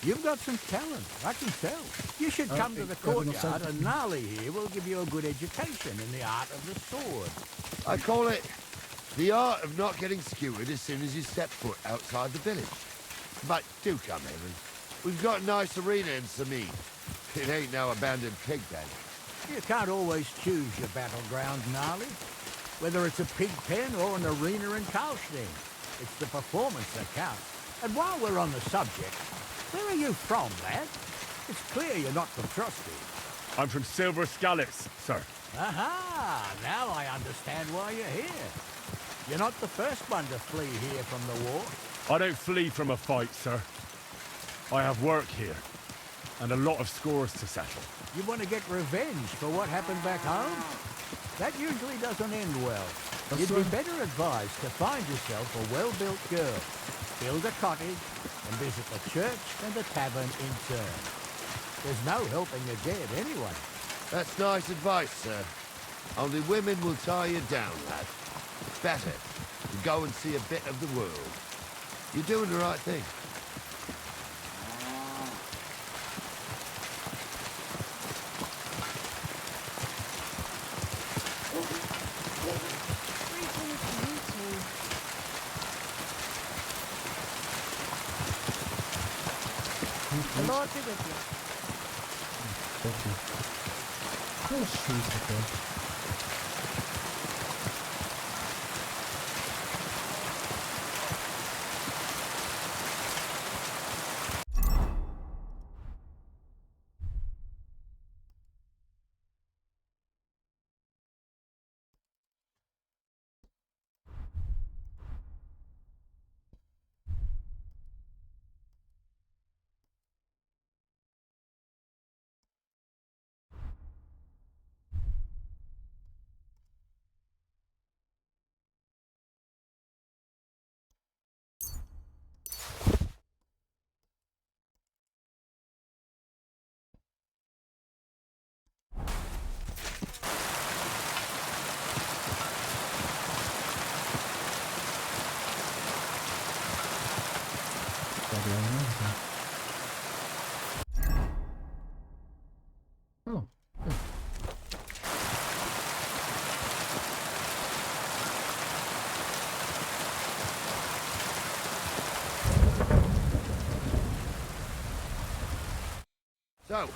You've got some talent, I can tell. You should come to the courtyard and Gnarly here will give you a good education in the art of the sword. I call it the art of not getting skewered as soon as you step foot outside the village. But do come, Henry. We've got a nice arena in Sameen. It ain't no abandoned pig pen. You can't always choose your battleground, Gnarly. Whether it's a pig pen or an arena in Karlstein. It's the performance that counts. And while we're on the subject, where are you from, lad? It's clear you're not from Trusty. I'm from Silver Scallops, sir. Aha! Now I understand why you're here. You're not the first one to flee here from the war. I don't flee from a fight, sir. I have work here, and a lot of scores to settle. You want to get revenge for what happened back home? That usually doesn't end well. You'd be better advised to find yourself a well-built girl, build a cottage, and visit the church and the tavern in turn. There's no helping the dead anyway. That's nice advice, sir. Only women will tie you down, lad. Better to go and see a bit of the world. You're doing the right thing. The Lord be with you. Thank you. Oh, sweet, okay. So,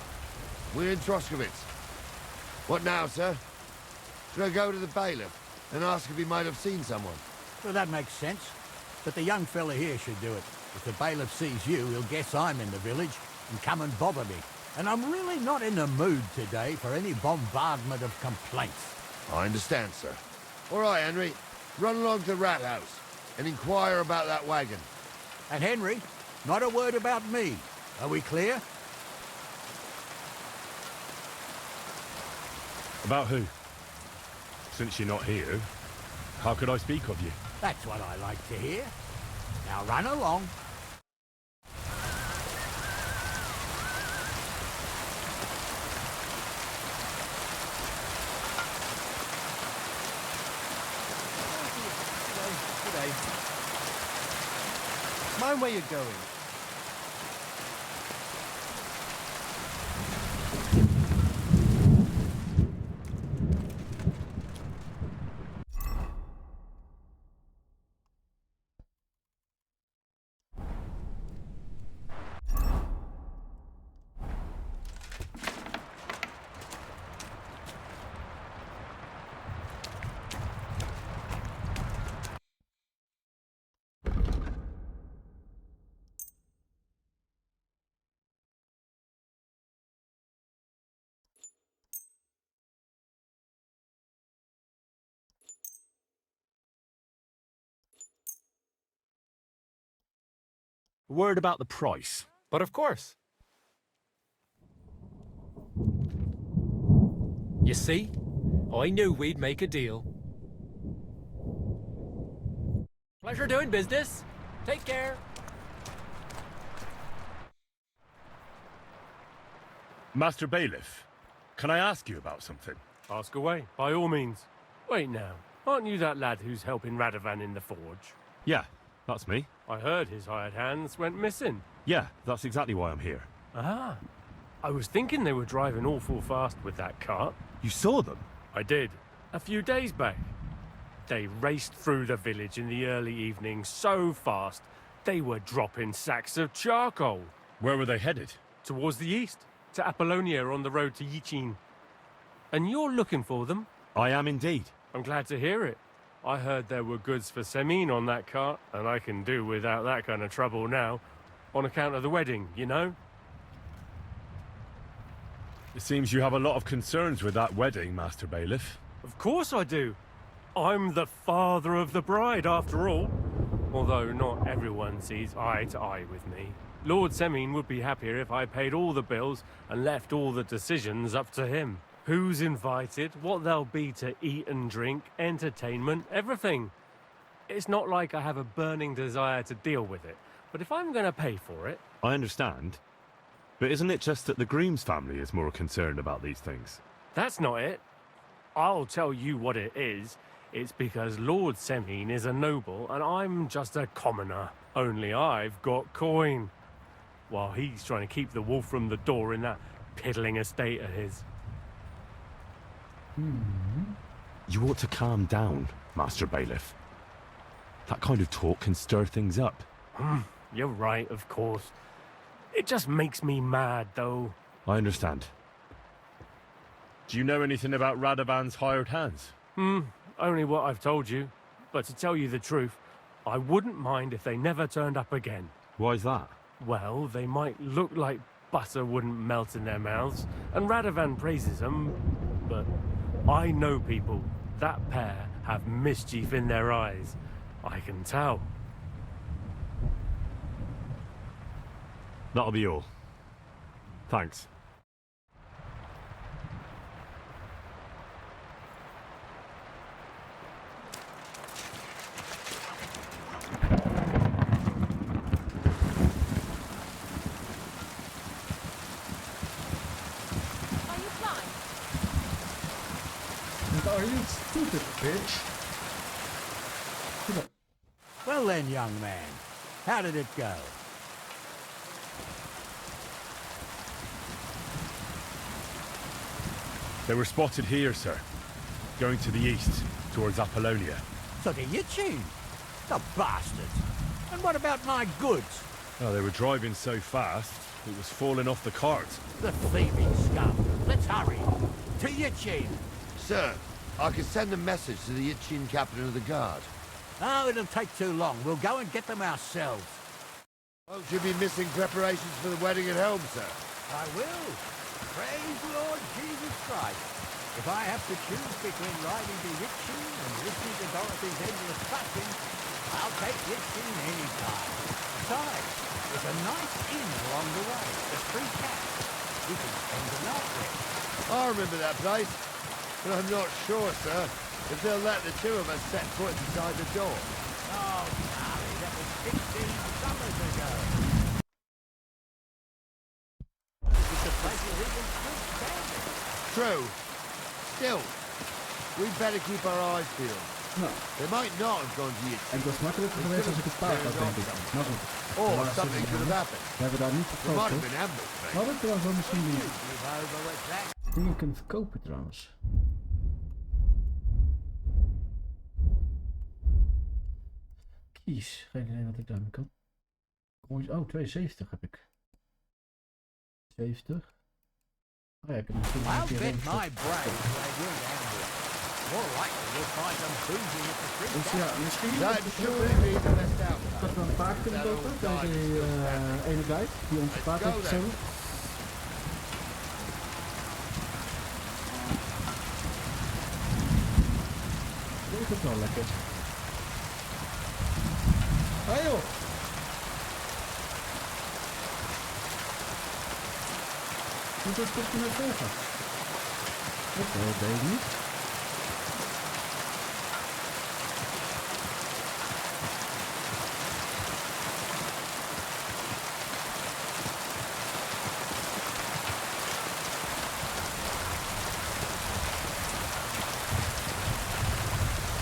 we're in Troskowitz. What now, sir? Should I go to the bailiff and ask if he might have seen someone? Well, that makes sense. But the young fella here should do it. If the bailiff sees you, he'll guess I'm in the village and come and bother me. And I'm really not in the mood today for any bombardment of complaints. I understand, sir. All right, Henry. Run along to the rat house and inquire about that wagon. And Henry, not a word about me. Are we clear? About who? Since you're not here, how could I speak of you? That's what I like to hear. Now run along. Mind where you're going. A word about the price. But of course. You see? I knew we'd make a deal. Pleasure doing business. Take care. Master Bailiff, can I ask you about something? Ask away, by all means. Wait now, aren't you that lad who's helping Radovan in the forge? Yeah, that's me. I heard his hired hands went missing. Yeah, that's exactly why I'm here. Ah, I was thinking they were driving awful fast with that cart. You saw them? I did, a few days back. They raced through the village in the early evening so fast, they were dropping sacks of charcoal. Where were they headed? Towards the east, to Apollonia on the road to Yichin. And you're looking for them? I am indeed. I'm glad to hear it. I heard there were goods for Semin on that cart, and I can do without that kind of trouble now. On account of the wedding, you know? It seems you have a lot of concerns with that wedding, Master Bailiff. Of course I do. I'm the father of the bride, after all. Although not everyone sees eye to eye with me. Lord Semin would be happier if I paid all the bills and left all the decisions up to him. Who's invited, what there'll be to eat and drink, entertainment, everything. It's not like I have a burning desire to deal with it, but if I'm going to pay for it... I understand. But isn't it just that the groom's family is more concerned about these things? That's not it. I'll tell you what it is. It's because Lord Semin is a noble and I'm just a commoner. Only I've got coin. While he's trying to keep the wolf from the door in that piddling estate of his. You ought to calm down, Master Bailiff. That kind of talk can stir things up. You're right, of course. It just makes me mad, though. I understand. Do you know anything about Radovan's hired hands? Only what I've told you. But to tell you the truth, I wouldn't mind if they never turned up again. Why's that? Well, they might look like butter wouldn't melt in their mouths, and Radovan praises them, but I know people. That pair have mischief in their eyes. I can tell. That'll be all. Thanks. Are you stupid, bitch? Well then, young man, how did it go? They were spotted here, sir. Going to the east, towards Apollonia. So to Yichin? The bastards! And what about my goods? Oh, they were driving so fast, It was falling off the cart. The thieving scum. Let's hurry. To Yichin. Sir, I can send a message to the Itchin captain of the guard. Oh, it'll take too long. We'll go and get them ourselves. Won't you be missing preparations for the wedding at home, sir? I will. Praise Lord Jesus Christ. If I have to choose between riding to Yichin and listening to Dorothy's endless fussing, I'll take Yichin any time. Besides, there's a nice inn along the way, the Three Cats. We can spend the night there. I remember that place, but I'm not sure, sir, if they'll let the two of us set foot inside the door. Oh, Charlie, that was 16 summers ago. It's a place where even stood standing. True. Still, we'd better keep our eyes peeled. Nou. They might not have gone to you. Het was makkelijker geweest als ik het paard had, denk ik. Maar goed. Or Helaas something is het could have niet. happened. We hebben daar niet There might have verkocht. been ambush, mate. Had ik trouwens wel misschien dingen kunnen verkopen trouwens. Kies. Geen idee wat ik daarmee kan. Oh, 72 heb ik. 70. Oh ja, ik heb misschien een I'll keer bet een my brain they weren't ambush. More likely you'll find them boozing at the Three Dus Cats. ja, misschien That should be the best outcome. dat we een paard kunnen kopen bij die ene guy die ons paard heeft gezogen. Dit is wel lekker. Ah joh! Hoezo stopt hij met volgen? Oké, dat deed ik niet.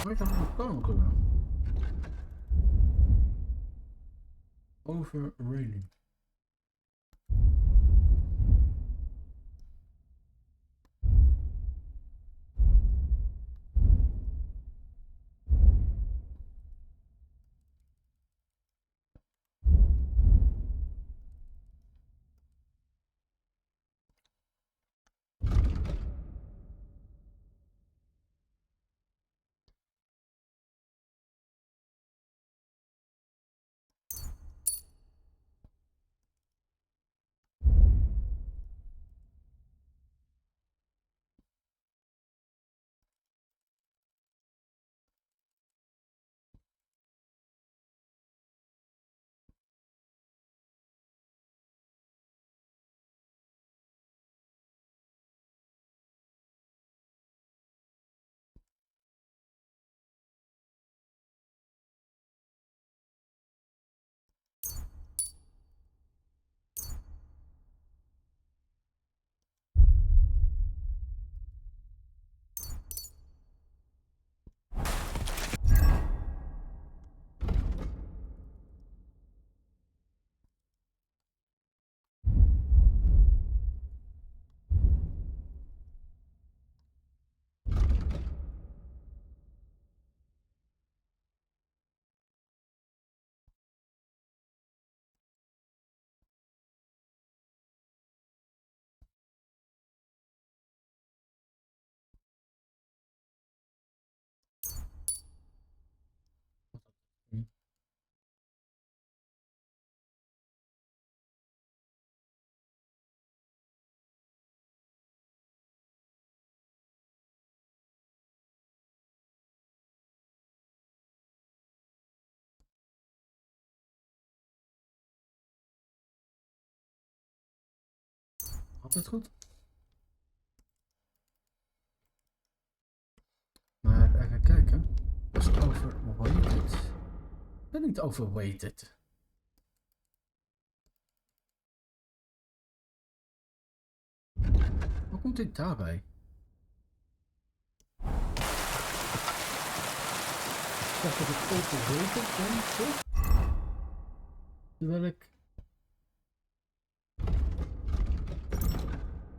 Waar kan het komen kunnen? Overrailing. Altijd goed. Maar even kijken. Dat is overweighted. Ik ben niet overweighted. Hoe komt dit daarbij? Ik dacht dat ik overweighted ben, toch? Terwijl ik...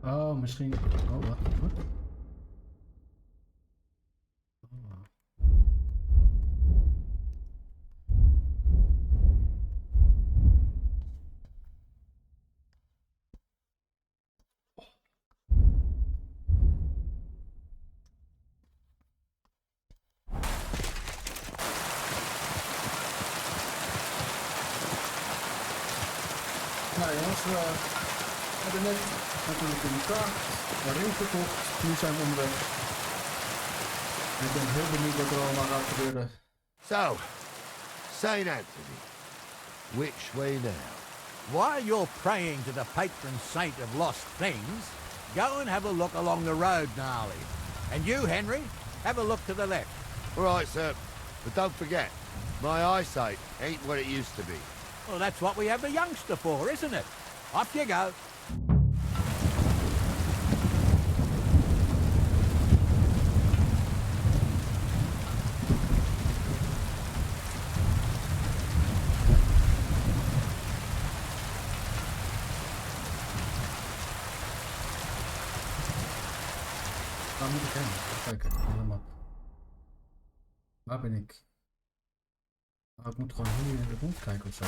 Oh, misschien... Oh, wacht even. Oh. jongens, we hebben net natuurlijk een kaart, een ring gekocht. Nu zijn we onderweg. Ik ben heel benieuwd wat er allemaal gaat gebeuren. So, St. Anthony, which way now? While you're praying to the patron saint of lost things, go and have a look along the road, Gnarly. And you, Henry, have a look to the left. All right, sir. But don't forget, my eyesight ain't what it used to be. Well, that's what we have the youngster for, isn't it? Off you go. Waar moet ik heen? Kijken, op de map. Waar ben ik? Oh, ik moet gewoon hier in de rond kijken ofzo.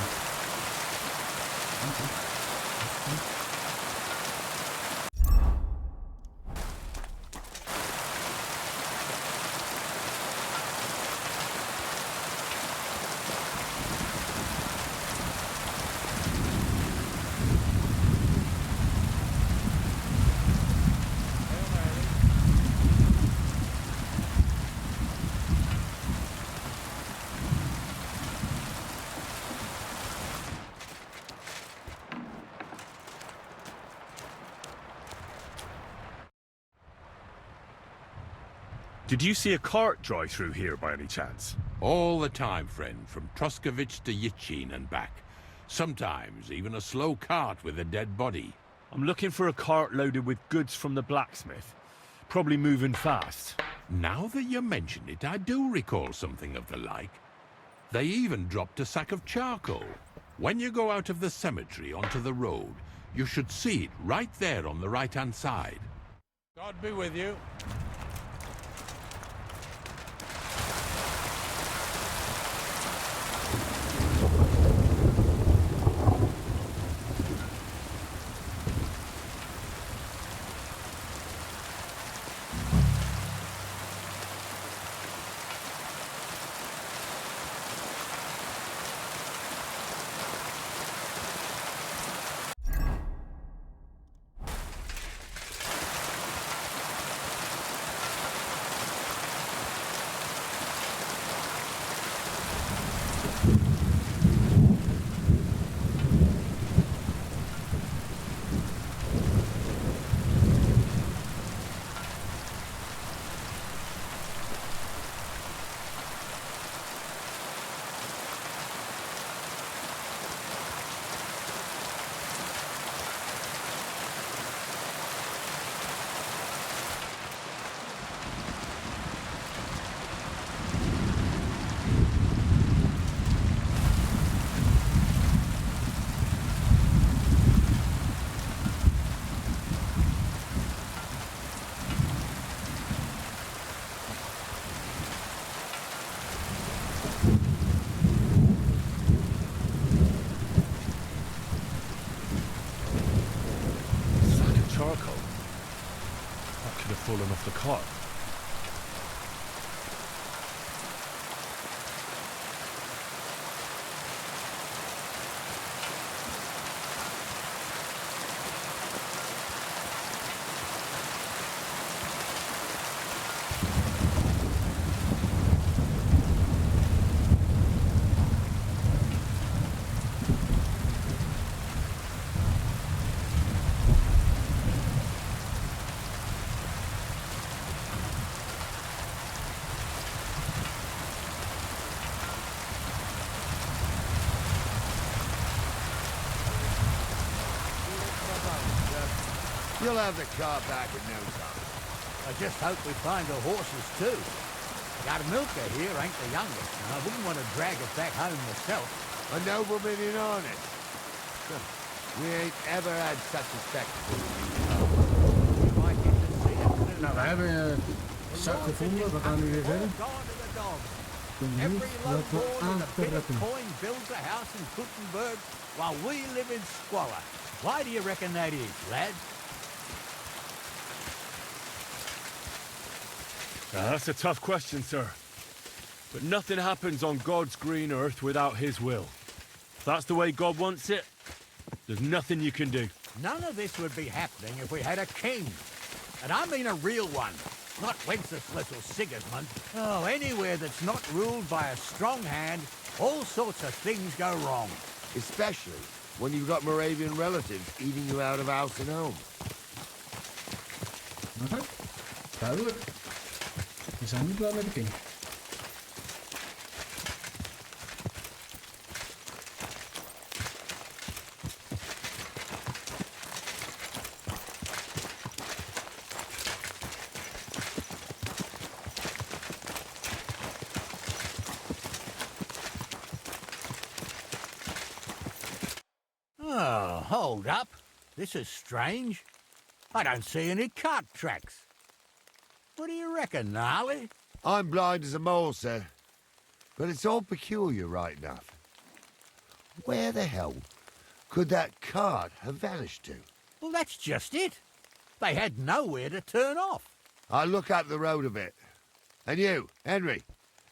Did you see a cart drive through here by any chance? All the time, friend, from Troskovich to Yitchin and back. Sometimes even a slow cart with a dead body. I'm looking for a cart loaded with goods from the blacksmith. Probably moving fast. Now that you mention it, I do recall something of the like. They even dropped a sack of charcoal. When you go out of the cemetery onto the road, you should see it right there on the right-hand side. God be with you. Fallen off the cart. You'll have the car back in no time. I just hope we find the horses too. Our milker here ain't the youngest, and I wouldn't want to drag it back home myself. A nobleman in harness. We ain't ever had such a spectacle. Nou, we hebben een zak gevonden. We gaan nu weer verder. Every low-born with a bit of coin builds a house in Gutenberg while we live in squalor. Why do you reckon that is, lad? Now, that's a tough question, sir. But nothing happens on God's green earth without his will. If that's the way God wants it, There's nothing you can do. None of this would be happening if we had a king. And I mean a real one. Not Wenceslas or Sigismund. Oh, anywhere that's not ruled by a strong hand, all sorts of things go wrong. Especially when you've got Moravian relatives eating you out of house and home. Duidelijk. We zijn niet blij met de king. Oh, hold up. This is strange. I don't see any cart tracks. What do you reckon, Gnarly? I'm blind as a mole, sir. But it's all peculiar right enough. Where the hell could that cart have vanished to? Well, that's just it. They had nowhere to turn off. I'll look up the road a bit. And you, Henry,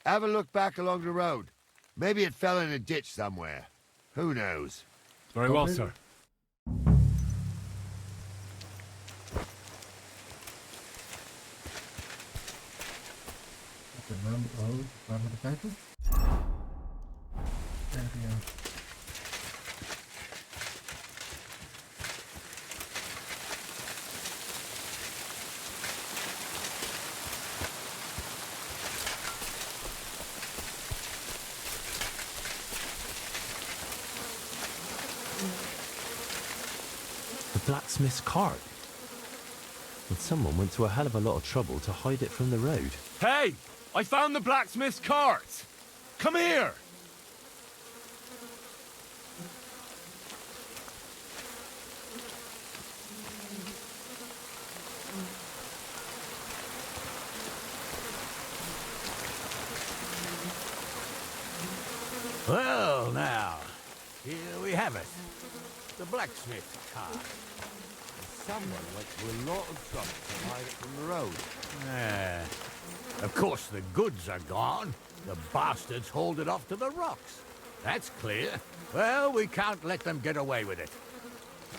have a look back along the road. Maybe it fell in a ditch somewhere. Who knows? Very well, sir. Waar moet ik kijken? Ja. The blacksmith's cart. And someone went to a hell of a lot of trouble to hide it from the road. Hey! I found the blacksmith's cart! Come here! Well, now, here we have it. The blacksmith's cart. Someone went to a lot of trouble to hide it from the road. Yeah. Of course, the goods are gone. The bastards hauled it off to the rocks. That's clear. Well, we can't let them get away with it.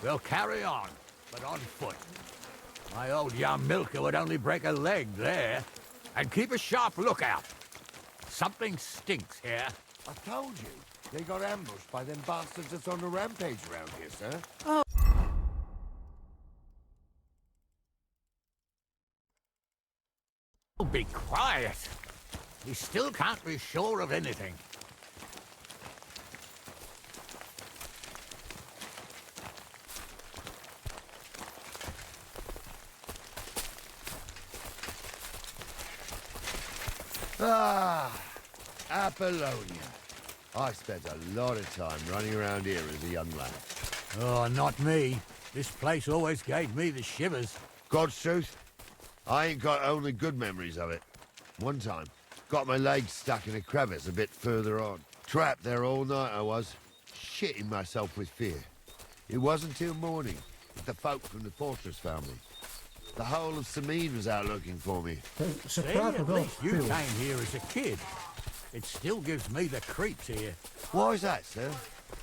We'll carry on, but on foot. My old young milker would only break a leg there. And keep a sharp lookout. Something stinks here. I told you. They got ambushed by them bastards that's on the rampage around here, sir. Oh. Be quiet. We still can't be sure of anything. Ah, Apollonia. I spent a lot of time running around here as a young lad. Oh, not me. This place always gave me the shivers. God's truth, I ain't got only good memories of it. One time, got my leg stuck in a crevice a bit further on. Trapped there all night I was, shitting myself with fear. It wasn't till morning that the folk from the fortress found me. The whole of Samid was out looking for me. See, at least you came here as a kid. It still gives me the creeps here. Why is that, sir?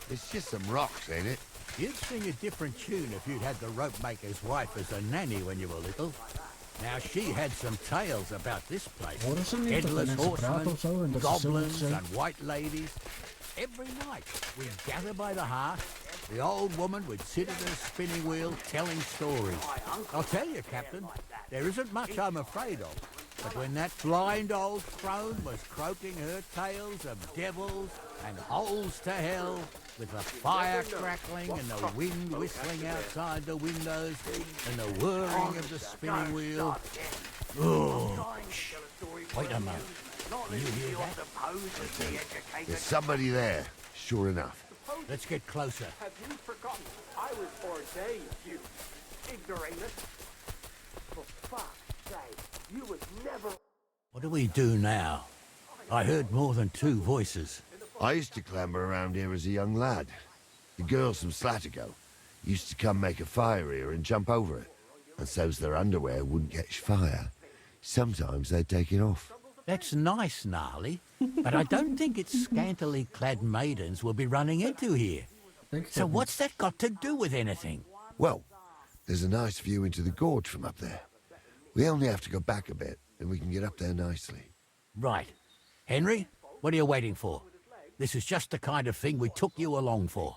It's just some rocks, ain't it? You'd sing a different tune if you'd had the rope maker's wife as a nanny when you were little. Now, she had some tales about this place. Headless horsemen, goblins and white ladies. Every night, we'd gather by the hearth. The old woman would sit at her spinning wheel telling stories. I'll tell you, Captain, there isn't much I'm afraid of. But when that blind old crone was croaking her tales of devils and holes to hell, with the fire crackling and the wind whistling outside the windows and the whirring of the spinning wheel. Oh, shh. Wait a moment. Can you hear that? There's somebody there, sure enough. Let's get closer. Have you forgotten I was ordained, you ignoramus? For fuck's sake, you was never... What do we do now? I heard more than two voices. I used to clamber around here as a young lad. The girls from Slatigo used to come make a fire here and jump over it. And so's their underwear wouldn't catch fire, sometimes they'd take it off. That's nice, Gnarly, but I don't think it's scantily clad maidens we'll be running into here. So what's that got to do with anything? Well, there's a nice view into the gorge from up there. We only have to go back a bit, and we can get up there nicely. Right. Henry, what are you waiting for? This is just the kind of thing we took you along for.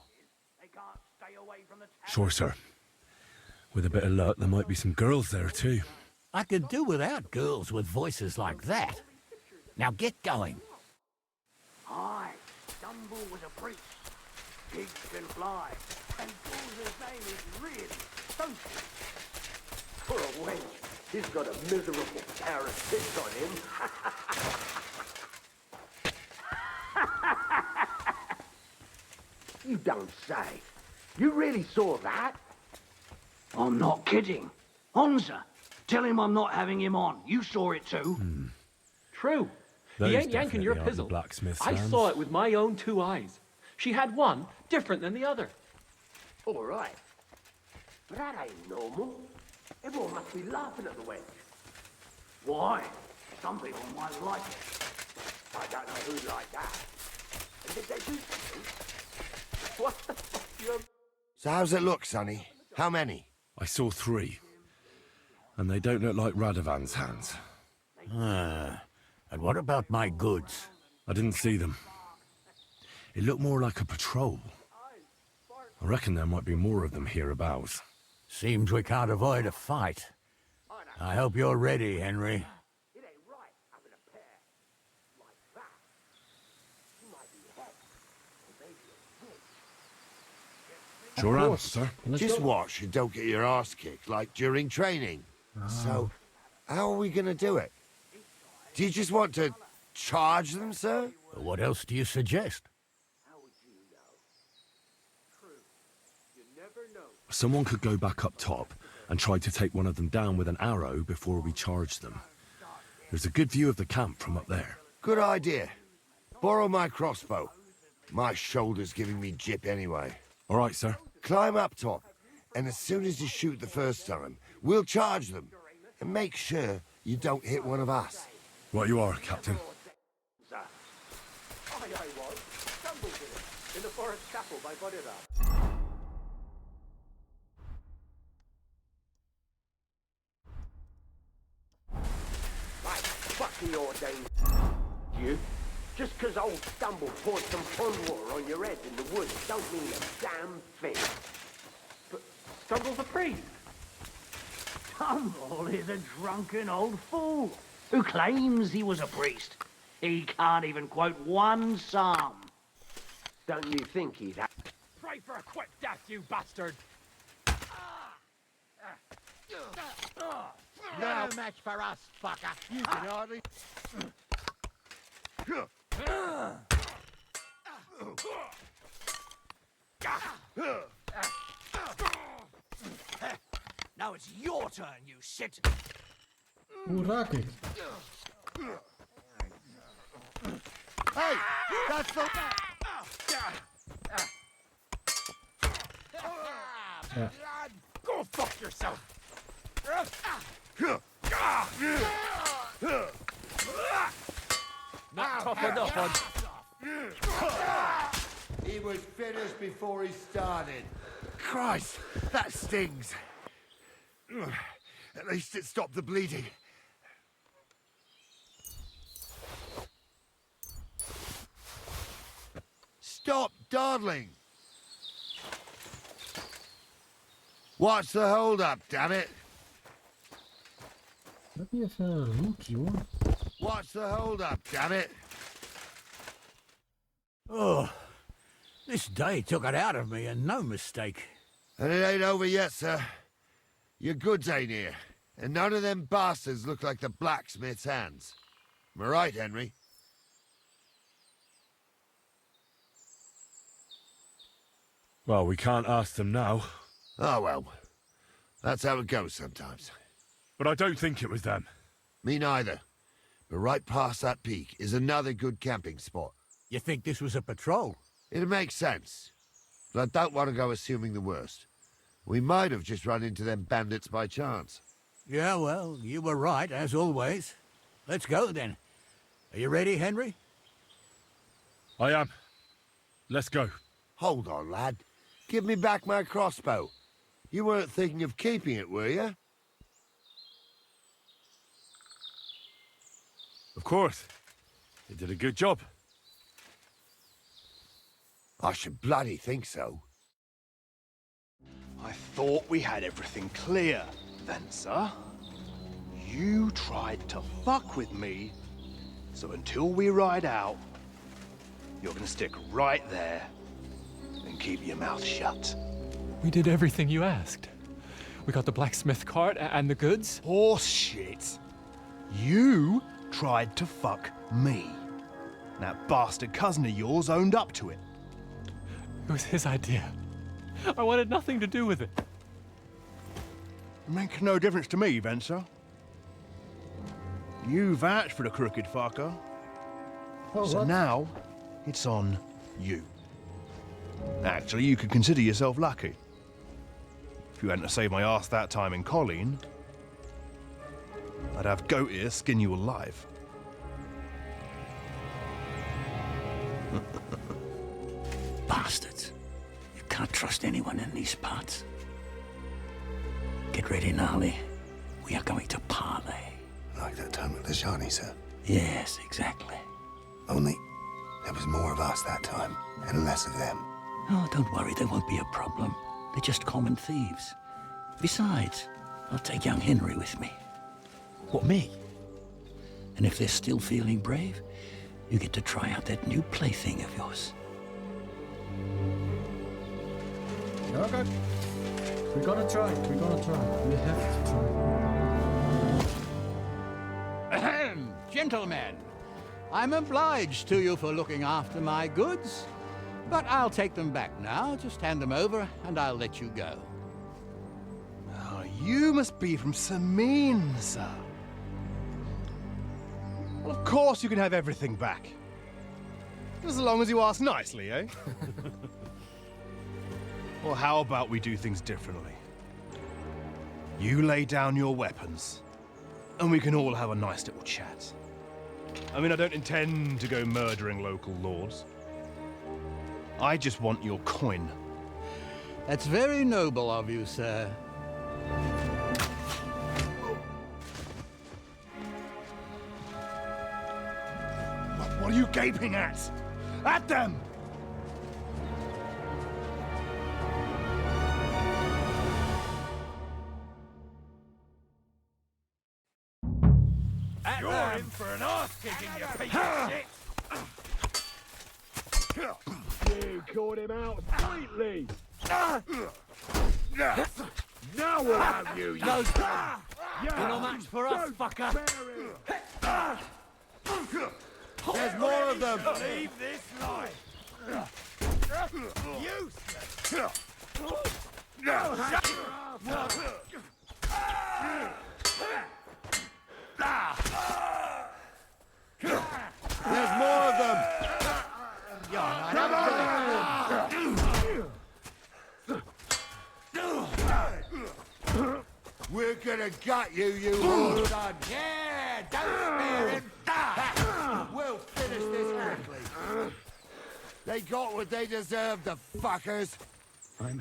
Sure, sir. With a bit of luck, there might be some girls there too. I could do without girls with voices like that. Now get going. Aye, Stumble was a priest. Pigs can fly, and Bull's name is really Stunky. For a wench, he's got a miserable pair of tits on him. You don't say. You really saw that? I'm not kidding. Honza, tell him I'm not having him on. You saw it too. True. Those He ain't yanking your definitely aren't the pizzle. blacksmith's I hands. saw it with my own 2 eyes. She had one different than the other. All right. But that ain't normal. Everyone must be laughing at the wench. Why? Some people might like it. I don't know who'd like that. And did they do something? What the fuck you... So how's it look, Sonny? How many? I saw 3. And they don't look like Radovan's hands. And what about my goods? I didn't see them. It looked more like a patrol. I reckon there might be more of them hereabouts. Seems we can't avoid a fight. I hope you're ready, Henry. Sure am, sir. Just watch and don't get your arse kicked like during training. So, how are we gonna do it? Do you just want to charge them, sir? What else do you suggest? Someone could go back up top and try to take one of them down with an arrow before we charge them. There's a good view of the camp from up there. Good idea. Borrow my crossbow. My shoulder's giving me jip anyway. All right, sir. Climb up top, and as soon as you shoot the first time, we'll charge them. And make sure you don't hit one of us. Right you are, Captain. I was. Stumble did it. In the forest chapel by Bodira. Right, fuck the ordained you. Just 'cause old Stumble poured some pond water on your head in the woods don't mean a damn thing. But Stumble's a priest. Stumble is a drunken old fool who claims he was a priest. He can't even quote one psalm. Don't you think he'd have... Pray for a quick death, you bastard! No match for us, fucker. You can hardly... Now it's your turn, you shit. Hoe raak ik? Hey, that's the... Ja. Go fuck yourself! Not tough enough on... He was finished before he started. Christ, that stings. At least it stopped the bleeding. Stop dawdling. Watch the hold up, damn it. Heb je even loot, joh? Watch the hold up, damn it. Oh, this day took it out of me, and no mistake. And it ain't over yet, sir. Your goods ain't here, and none of them bastards look like the blacksmith's hands. Am I right, Henry? Well, we can't ask them now. Oh, well. That's how it goes sometimes. But I don't think it was them. Me neither. But right past that peak is another good camping spot. You think this was a patrol? It makes sense. But I don't want to go assuming the worst. We might have just run into them bandits by chance. Yeah, well, you were right, as always. Let's go, then. Are you ready, Henry? I am. Let's go. Hold on, lad. Give me back my crossbow. You weren't thinking of keeping it, were you? Of course. You did a good job. I should bloody think so. I thought we had everything clear, Venser. You tried to fuck with me, so until we ride out, you're gonna stick right there and keep your mouth shut. We did everything you asked. We got the blacksmith cart and the goods. Horse shit. You tried to fuck me. That bastard cousin of yours owned up to it. It was his idea. I wanted nothing to do with it. It makes no difference to me, Venser. You vouched for the crooked fucker. Oh, so what? now, it's on you. Actually, you could consider yourself lucky. If you hadn't saved my ass that time in Colleen, I'd have goat ear skin you alive. Bastards. You can't trust anyone in these parts. Get ready, Gnarly. We are going to parley. Like that time at the Shani, sir? Yes, exactly. Only there was more of us that time, and less of them. Oh, don't worry, there won't be a problem. They're just common thieves. Besides, I'll take young Henry with me. What, me? And if they're still feeling brave, you get to try out that new plaything of yours. Okay. We gotta try. We gotta try. We have to try. Ahem, gentlemen. I'm obliged to you for looking after my goods, but I'll take them back now. Just hand them over, and I'll let you go. Oh, you must be from Samin, sir. Well, of course you can have everything back. Just as long as you ask nicely, eh? Well, how about we do things differently? You lay down your weapons, and we can all have a nice little chat. I mean, I don't intend to go murdering local lords. I just want your coin. That's very noble of you, sir. What are you gaping at? At them! You're in for an arse-kicking, you piece of shit! You caught him out sweetly. Now we'll have you, you. No, you're no match for us, fucker. There's more of them. Leave this life. Useless. There's more of them. We're gonna gut you, you whore son. Yeah, don't spare him. We'll finish this quickly. They got what they deserved, the fuckers.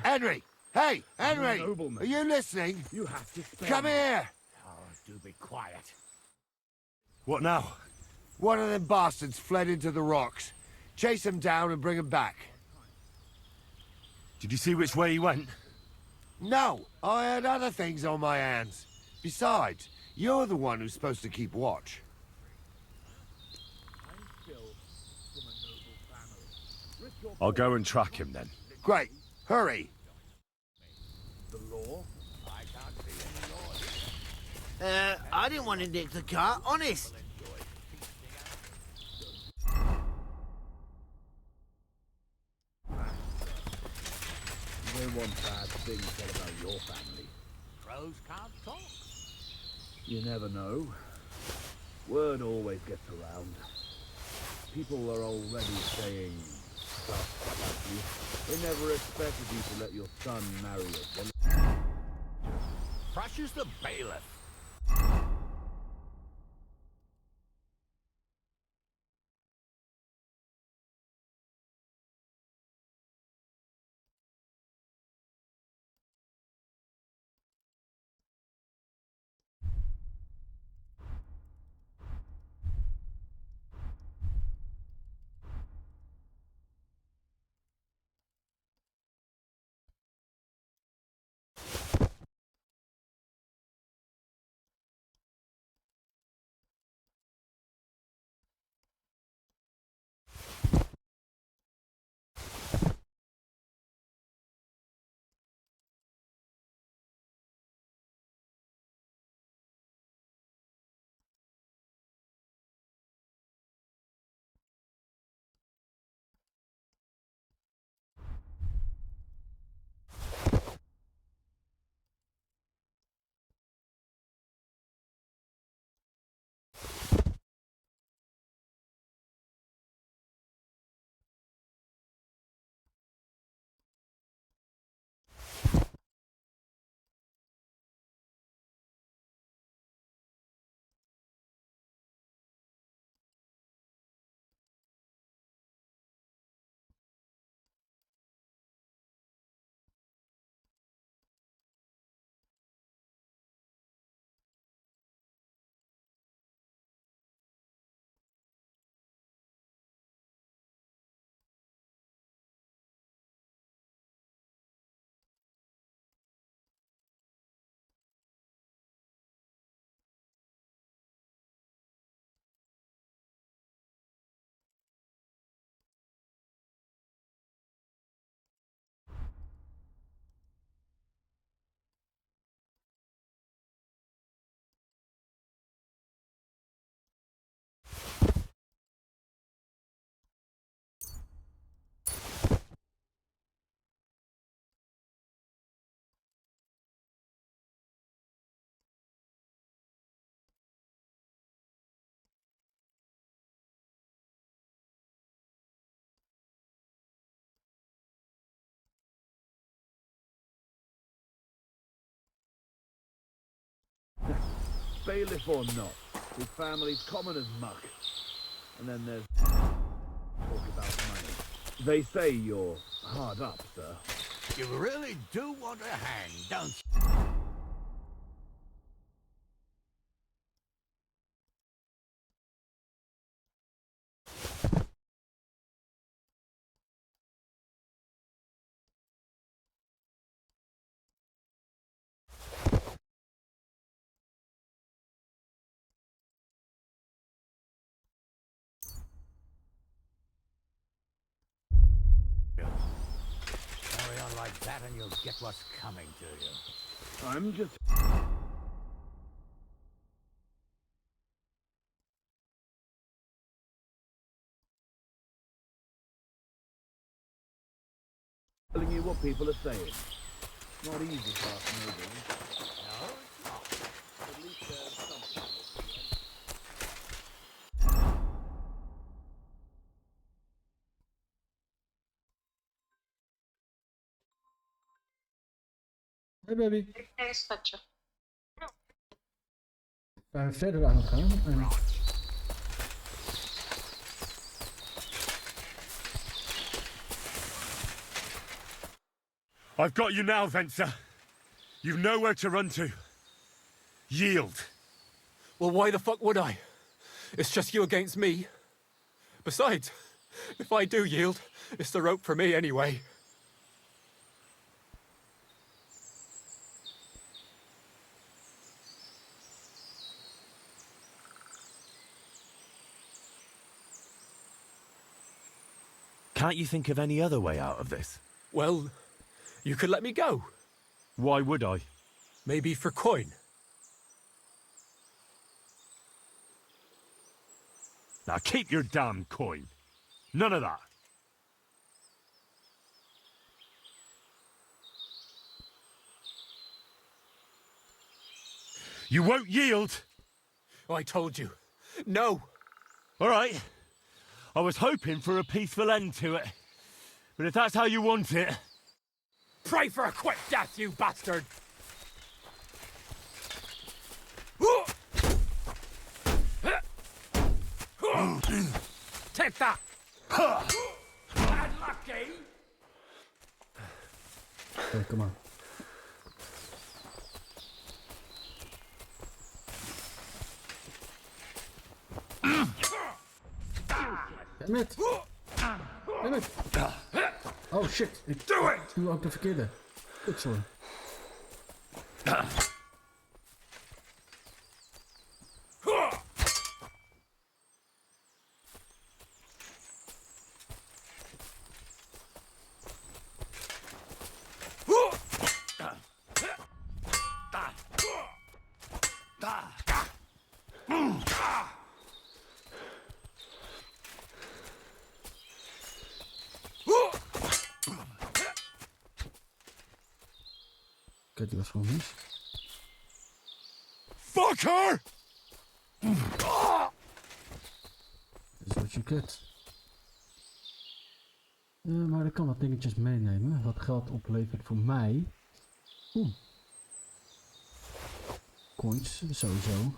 Henry! Hey, Henry! Are you listening? You have to spare Come me. here! Oh, do be quiet. What now? One of them bastards fled into the rocks. Chase him down and bring him back. Did you see which way he went? No, I had other things on my hands. Besides, you're the one who's supposed to keep watch. I'll go and track him then. Great. Hurry. The law? I can't see any law. I didn't want to nick the car, honest. No one bad thing said about your family. Crows can't talk. You never know. Word always gets around. People are already saying stuff about you. They never expected you to let your son marry a Crushes the bailiff. bailiff or not, his family's common as muck. And then there's talk about money. They say you're hard up, sir. You really do want a hand, don't you? Carry on like that and you'll get what's coming to you. I'm just... telling you what people are saying. Not easy past moving. No, it's not. At least there's something. Hey baby. Hey, schatje. We zijn verder aan het gaan. En... I've got you now, Venser. You've nowhere to run to. Yield. Well, why the fuck would I? It's just you against me. Besides, if I do yield, it's the rope for me anyway. Can't you think of any other way out of this? Well, you could let me go. Why would I? Maybe for coin. Now keep your damn coin. None of that. You won't yield? I told you. No. All right. I was hoping for a peaceful end to it. But if that's how you want it... Pray for a quick death, you bastard! Take that! Bad lucky! Okay, come on. Damn it! Damn it! Oh shit! Ik doe ook de verkeerde. Goed zo. Kijk, die was gewoon mis. Fucker! Dat is wat je kut. Maar ik kan wat dingetjes meenemen. Wat geld oplevert voor mij. Coins, sowieso.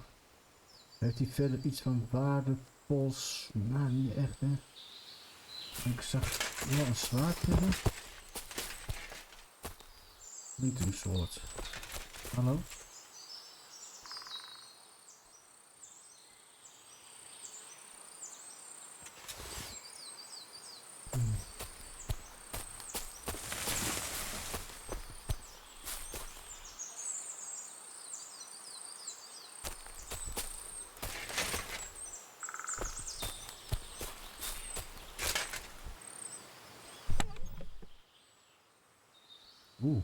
Heeft hij verder iets van waardevols? Nou, niet echt, hè. Ik zag wel een zwaard hebben. Niet een soort. Hallo? Oeh.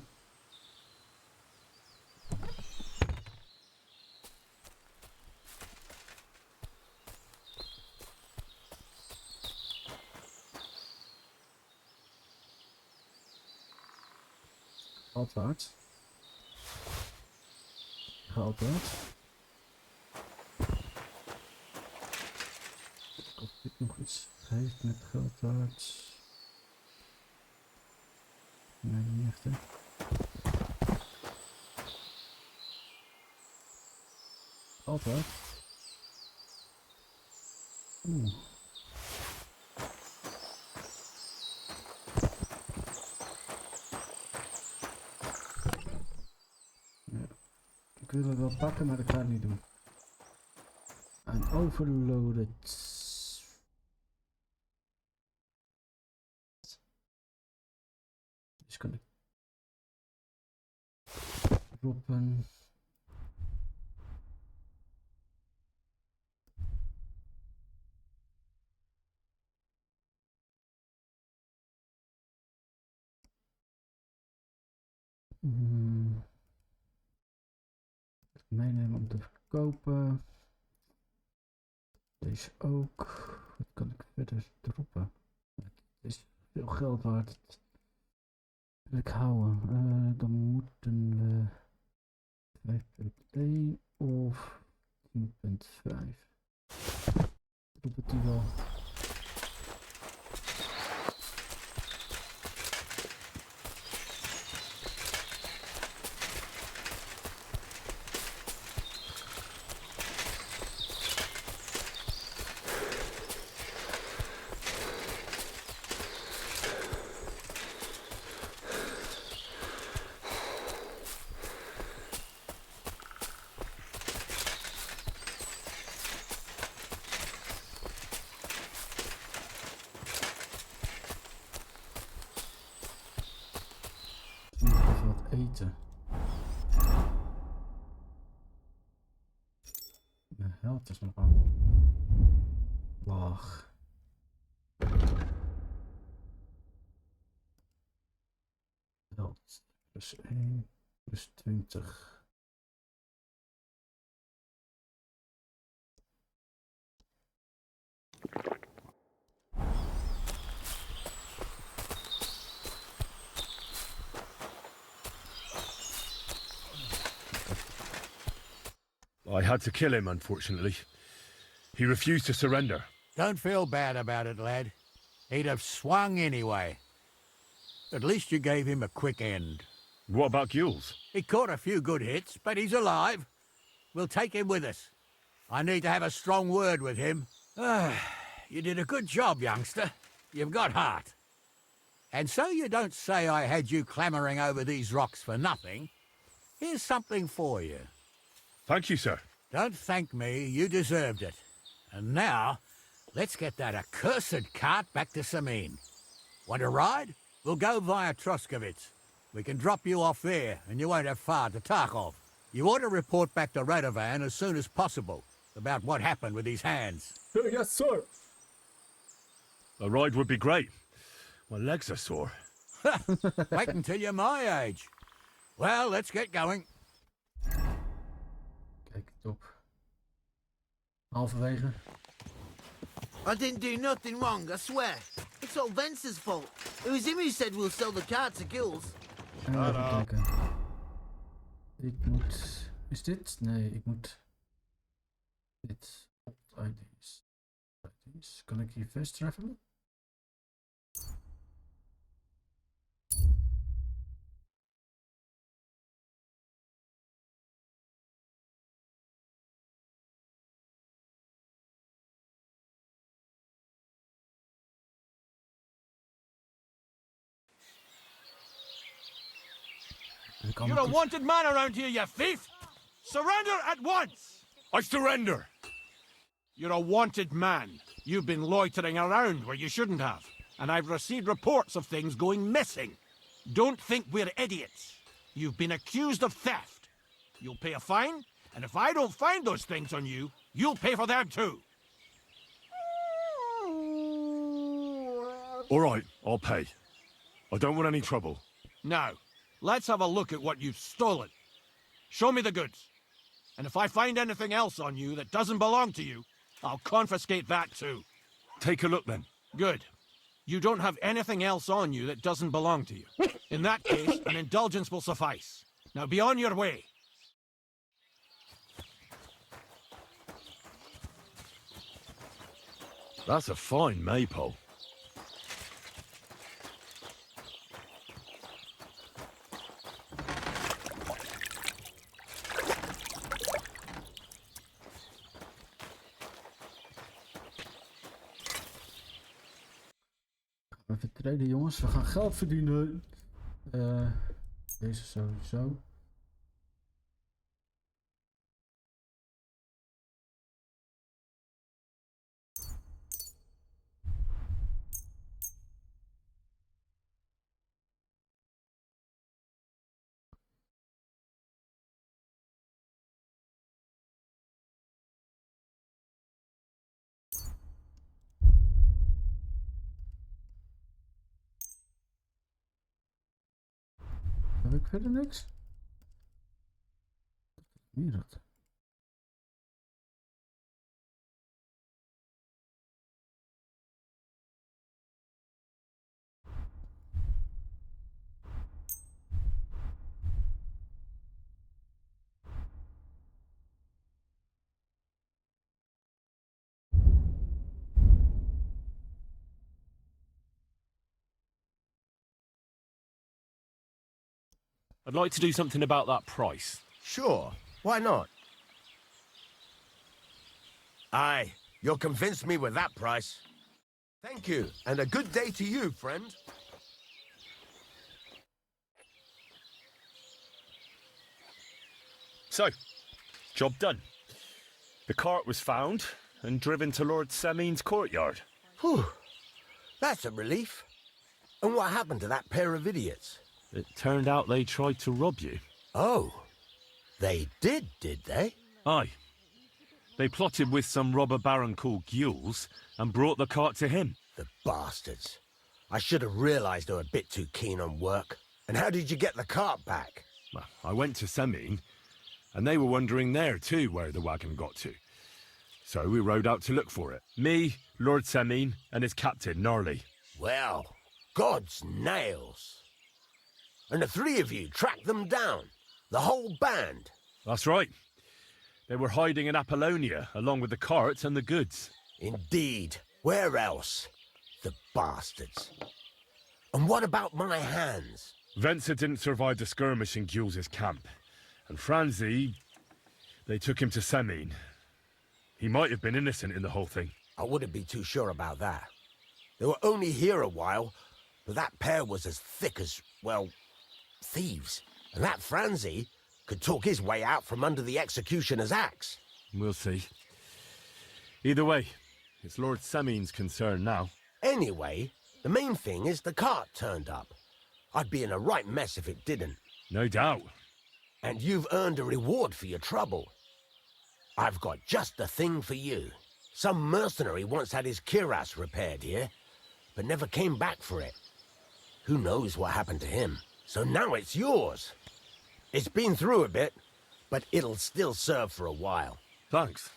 Geld waard. Geld waard. Of dit nog iets heeft met geld waard. Nee, niet echt, hè. Altijd. Oeh. Ja. Ik wil het wel pakken, maar dat ga ik niet doen. I'm overloaded. Dus kan ik droppen. Meenemen om te verkopen. Deze ook. Wat kan ik verder droppen? Het is veel geld waard. Dat wil ik houden. Dan moeten we 5.1 of 10.5. Drop het die wel. Wat eten. Mijn held is nog aan. Laag. Held. Plus 1. Plus 20. I had to kill him, unfortunately. He refused to surrender. Don't feel bad about it, lad. He'd have swung anyway. At least you gave him a quick end. What about Gules? He caught a few good hits, but he's alive. We'll take him with us. I need to have a strong word with him. You did a good job, youngster. You've got heart. And so you don't say I had you clambering over these rocks for nothing. Here's something for you. Thank you, sir. Don't thank me, you deserved it. And now, let's get that accursed cart back to Samin. Want a ride? We'll go via Troskovitz. We can drop you off there, and you won't have far to Tarkov. You ought to report back to Radovan as soon as possible about what happened with his hands. Yes, sir. A ride would be great. My legs are sore. Wait until you're my age. Well, let's get going. Kijk, top. Halverwege. I didn't do nothing wrong, I swear. It's all Vince's fault. It was him who said we'll sell the car to Gills. Even kijken. Ik moet... Is dit? Nee, ik moet... Dit. ID's. ID's. Kan ik hier fast travelen? You're a wanted man around here, you thief! Surrender at once! I surrender! You're a wanted man. You've been loitering around where you shouldn't have. And I've received reports of things going missing. Don't think we're idiots. You've been accused of theft. You'll pay a fine, and if I don't find those things on you, you'll pay for them too. All right, I'll pay. I don't want any trouble. Now, let's have a look at what you've stolen. Show me the goods. And if I find anything else on you that doesn't belong to you, I'll confiscate that too. Take a look then. Good. You don't have anything else on you that doesn't belong to you. In that case, an indulgence will suffice. Now be on your way. That's a fine maypole. Even traden, jongens. We gaan geld verdienen. Deze sowieso. Heb ik verder niks? Hier dat. I'd like to do something about that price. Sure, why not? Aye, you'll convince me with that price. Thank you, and a good day to you, friend. So, job done. The cart was found and driven to Lord Semin's courtyard. Whew, that's a relief. And what happened to that pair of idiots? It turned out they tried to rob you. Oh, they did they? Aye. They plotted with some robber baron called Gules and brought the cart to him. The bastards. I should have realised they were a bit too keen on work. And how did you get the cart back? Well, I went to Semin, and they were wondering there too where the wagon got to. So we rode out to look for it. Me, Lord Semin, and his captain, Gnarly. Well, God's nails. And the three of you tracked them down? The whole band? That's right. They were hiding in Apollonia, along with the cart and the goods. Indeed. Where else? The bastards. And what about my hands? Venser didn't survive the skirmish in Gules' camp. And Franzi, they took him to Semin. He might have been innocent in the whole thing. I wouldn't be too sure about that. They were only here a while, but that pair was as thick as, well, thieves. And that Franzi could talk his way out from under the executioner's axe. We'll see. Either way, it's Lord Semin's concern now. Anyway, the main thing is the cart turned up. I'd be in a right mess if it didn't. No doubt. And you've earned a reward for your trouble. I've got just the thing for you. Some mercenary once had his cuirass repaired here, but never came back for it. Who knows what happened to him? So now it's yours. It's been through a bit, but it'll still serve for a while. Thanks.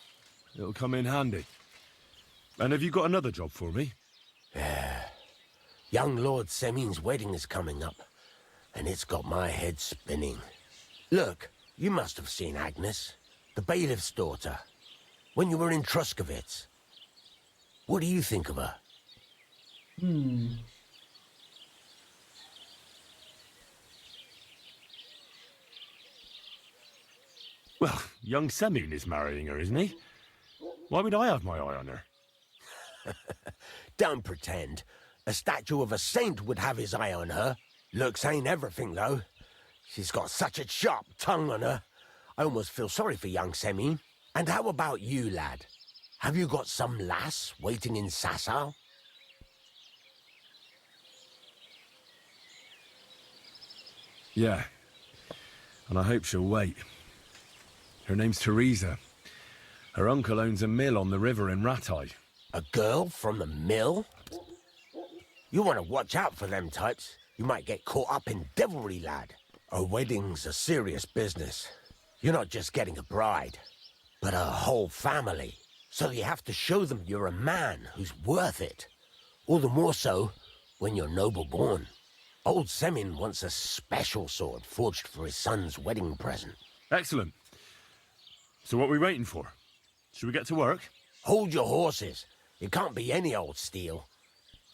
It'll come in handy. And have you got another job for me? Young Lord Semin's wedding is coming up, and it's got my head spinning. Look, you must have seen Agnes, the bailiff's daughter, when you were in Truscovitz. What do you think of her? Well, young Semin is marrying her, isn't he? Why would I have my eye on her? Don't pretend. A statue of a saint would have his eye on her. Looks ain't everything, though. She's got such a sharp tongue on her. I almost feel sorry for young Semin. And how about you, lad? Have you got some lass waiting in Sasau? Yeah. And I hope she'll wait. Her name's Teresa. Her uncle owns a mill on the river in Ratai. A girl from the mill? You want to watch out for them types. You might get caught up in devilry, lad. A wedding's a serious business. You're not just getting a bride, but a whole family. So you have to show them you're a man who's worth it. All the more so when you're noble-born. Old Semin wants a special sword forged for his son's wedding present. Excellent. So what are we waiting for? Should we get to work? Hold your horses. It can't be any old steel.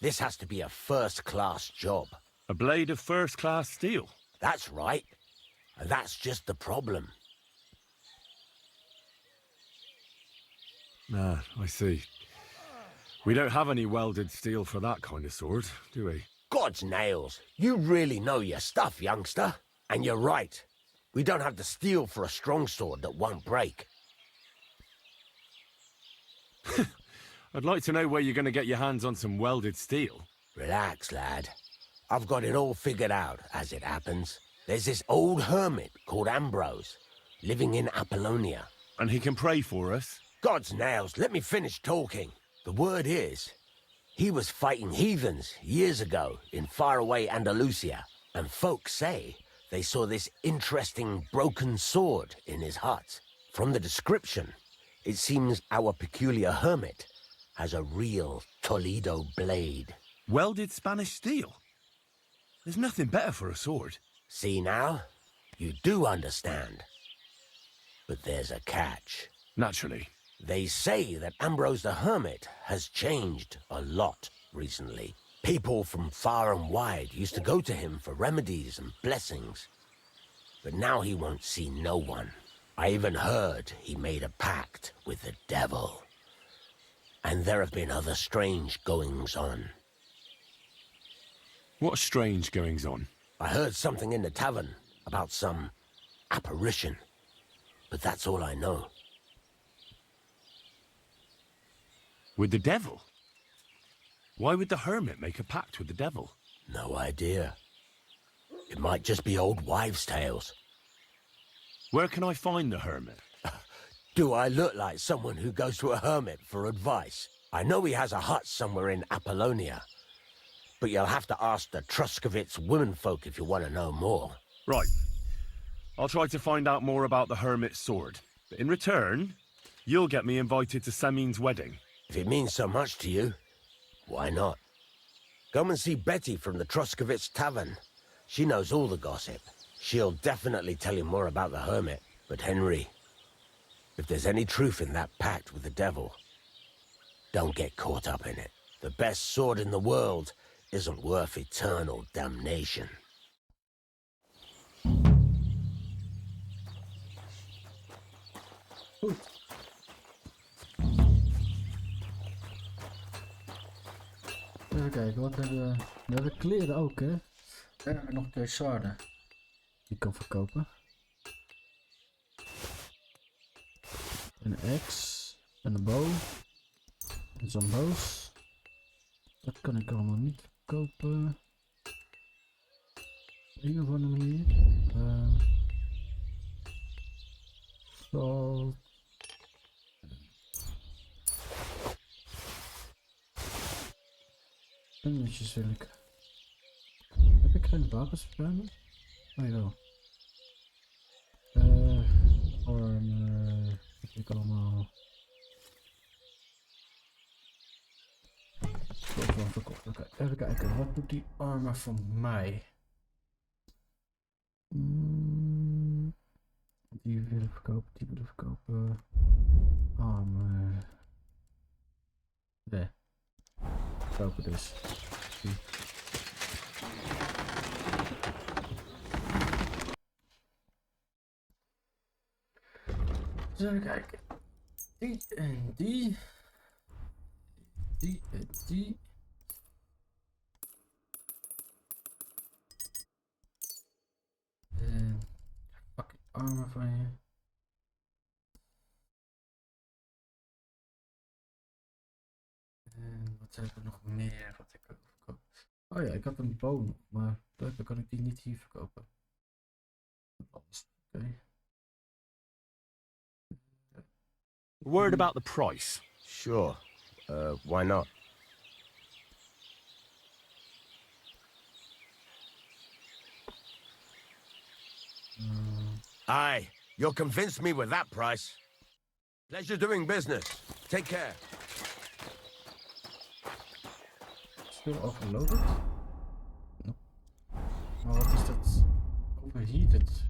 This has to be a first-class job. A blade of first-class steel? That's right. And that's just the problem. Ah, I see. We don't have any welded steel for that kind of sword, do we? God's nails. You really know your stuff, youngster. And you're right. We don't have the steel for a strong sword that won't break. I'd like to know where you're going to get your hands on some welded steel. Relax, lad. I've got it all figured out, as it happens. There's this old hermit called Ambrose, living in Apollonia. And he can pray for us? God's nails, let me finish talking. The word is, he was fighting heathens years ago in faraway Andalusia, and folks say they saw this interesting broken sword in his hut. From the description, it seems our peculiar hermit has a real Toledo blade. Welded Spanish steel? There's nothing better for a sword. See now? You do understand. But there's a catch. Naturally. They say that Ambrose the Hermit has changed a lot recently. People from far and wide used to go to him for remedies and blessings. But now he won't see no one. I even heard he made a pact with the devil. And there have been other strange goings-on. What strange goings-on? I heard something in the tavern about some apparition. But that's all I know. With the devil? Why would the hermit make a pact with the devil? No idea. It might just be old wives' tales. Where can I find the hermit? Do I look like someone who goes to a hermit for advice? I know he has a hut somewhere in Apollonia. But you'll have to ask the Truscovitz womenfolk if you want to know more. Right. I'll try to find out more about the hermit's sword. But in return, you'll get me invited to Samin's wedding. If it means so much to you, why not? Come and see Betty from the Truscovitz Tavern. She knows all the gossip. She'll definitely tell you more about the hermit. But Henry, if there's any truth in that pact with the devil, don't get caught up in it. The best sword in the world isn't worth eternal damnation. Goed. Even kijken, wat hebben we? We hebben kleren ook, hè? En we hebben nog 2 zwaarden. Die ik kan verkopen. Een axe. En een bow. En zo'n boos. Dat kan ik allemaal niet verkopen. Op een of andere manier. Salt. Puntjes wil ik. Heb ik geen wapens bij me? Nee, wel. Armor. Heb ik allemaal. Gewoon verkocht. Oké, even kijken. Wat doet die armor voor mij? Die wil ik verkopen, die wil ik verkopen. Armor. Nee. Verkopen dus. Die. Dus even kijken. Die en die. Die en die. En fucking armor van je. En wat heb ik nog meer wat ik kan verkopen? Oh ja, ik had een bow nog, maar blijkbaar kan ik die niet hier verkopen. Oké. A word about the price. Sure. Why not? Aye, you'll convince me with that price. Pleasure doing business. Take care. Still overloaded? No. Maar wat is dat? Overheated.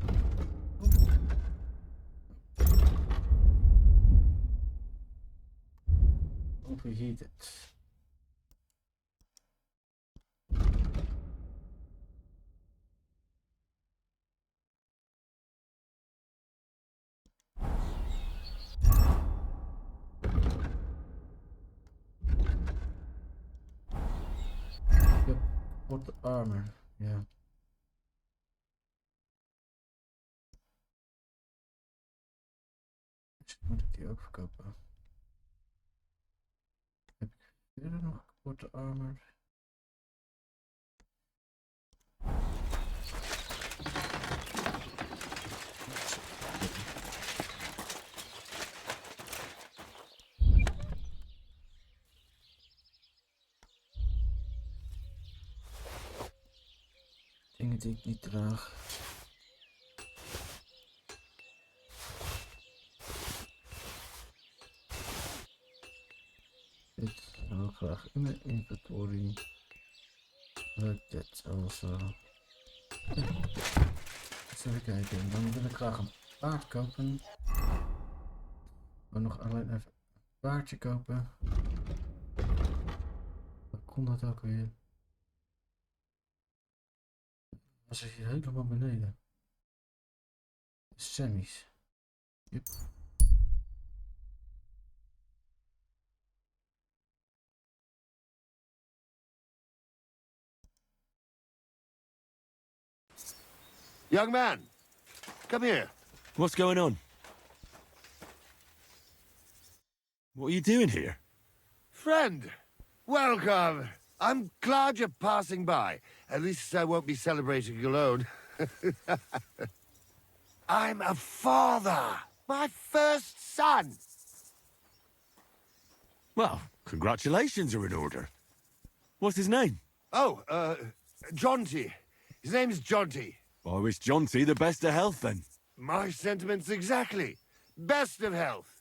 Overheated. What the armor? Ja. Dus moet ik die ook verkopen. Heb ik verder nog kapotte armor? Dingen die ik niet draag. Dit wil ik graag in mijn inventory. Dit also. Even kijken, dan wil ik graag een paard kopen. Ik wil nog alleen even een paardje kopen. Waar kon dat ook weer? Was ik hier helemaal beneden? Sammy's. Yep. Young man, come here. What's going on? What are you doing here? Friend, welcome. I'm glad you're passing by. At least I won't be celebrating alone. I'm a father. My first son. Well, congratulations are in order. What's his name? Oh, Jonty. His name's Jonty. I wish Jonty the best of health, then. My sentiments exactly. Best of health.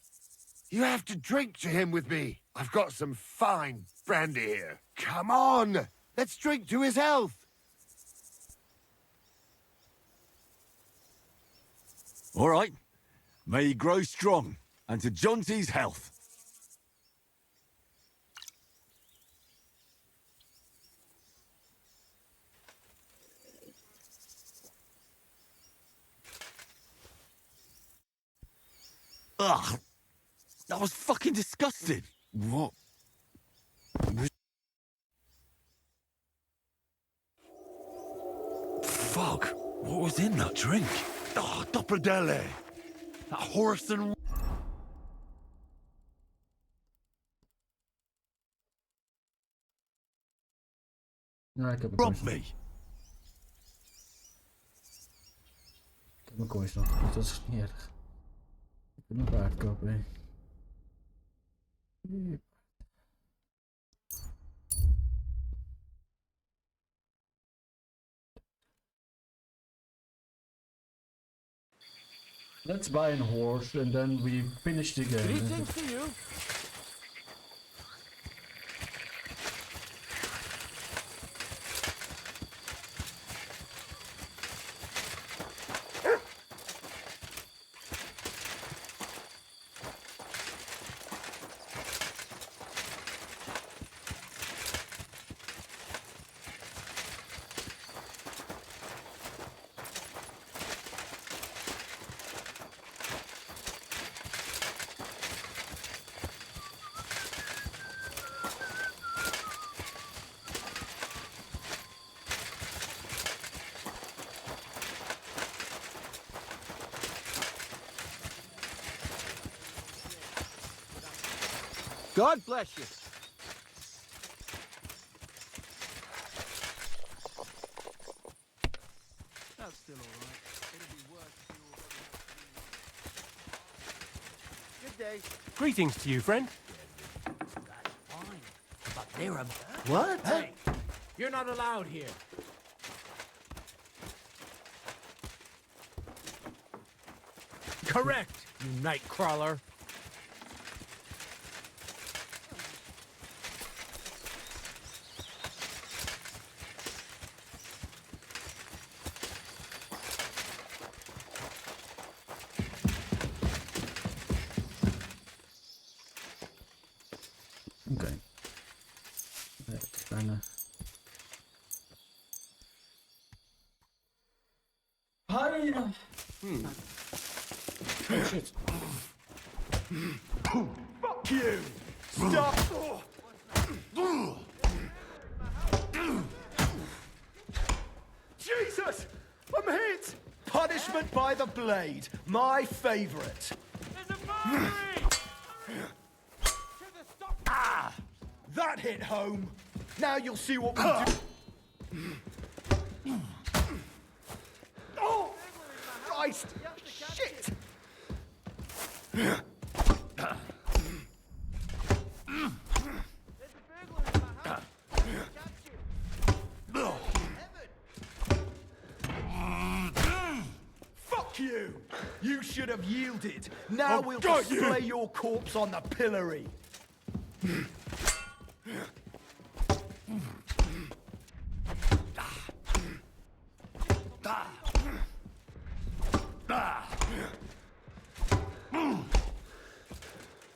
You have to drink to him with me. I've got some fine brandy here. Come on! Let's drink to his health. All right. May he grow strong, and to Jonty's health. Ugh! That was fucking disgusting! What? Fuck! What was in that drink? Oh, Dopperdelle! That horse and... Nou, ik heb een Rob coins. me! Ik heb mijn coins nog, dus dat is niet erg. Ik wil een paard kopen, hè. Yep. Let's buy a horse and then we finish the game. Greetings to you. God bless you. That's still all right. It'll be worse if you already... Good day. Greetings to you, friend. Fine. But they're a... What? Hey, you're not allowed here. Correct, you nightcrawler. Oké. Nee, het is bijna... Hi! Oh shit. Fuck you! Stop! Punishment by the blade, my favourite. Ah! That hit home. Now you'll see what we do. Oh! Christ! Shit! Fuck you! You should have yielded. Now we'll display your corpse on the pillory.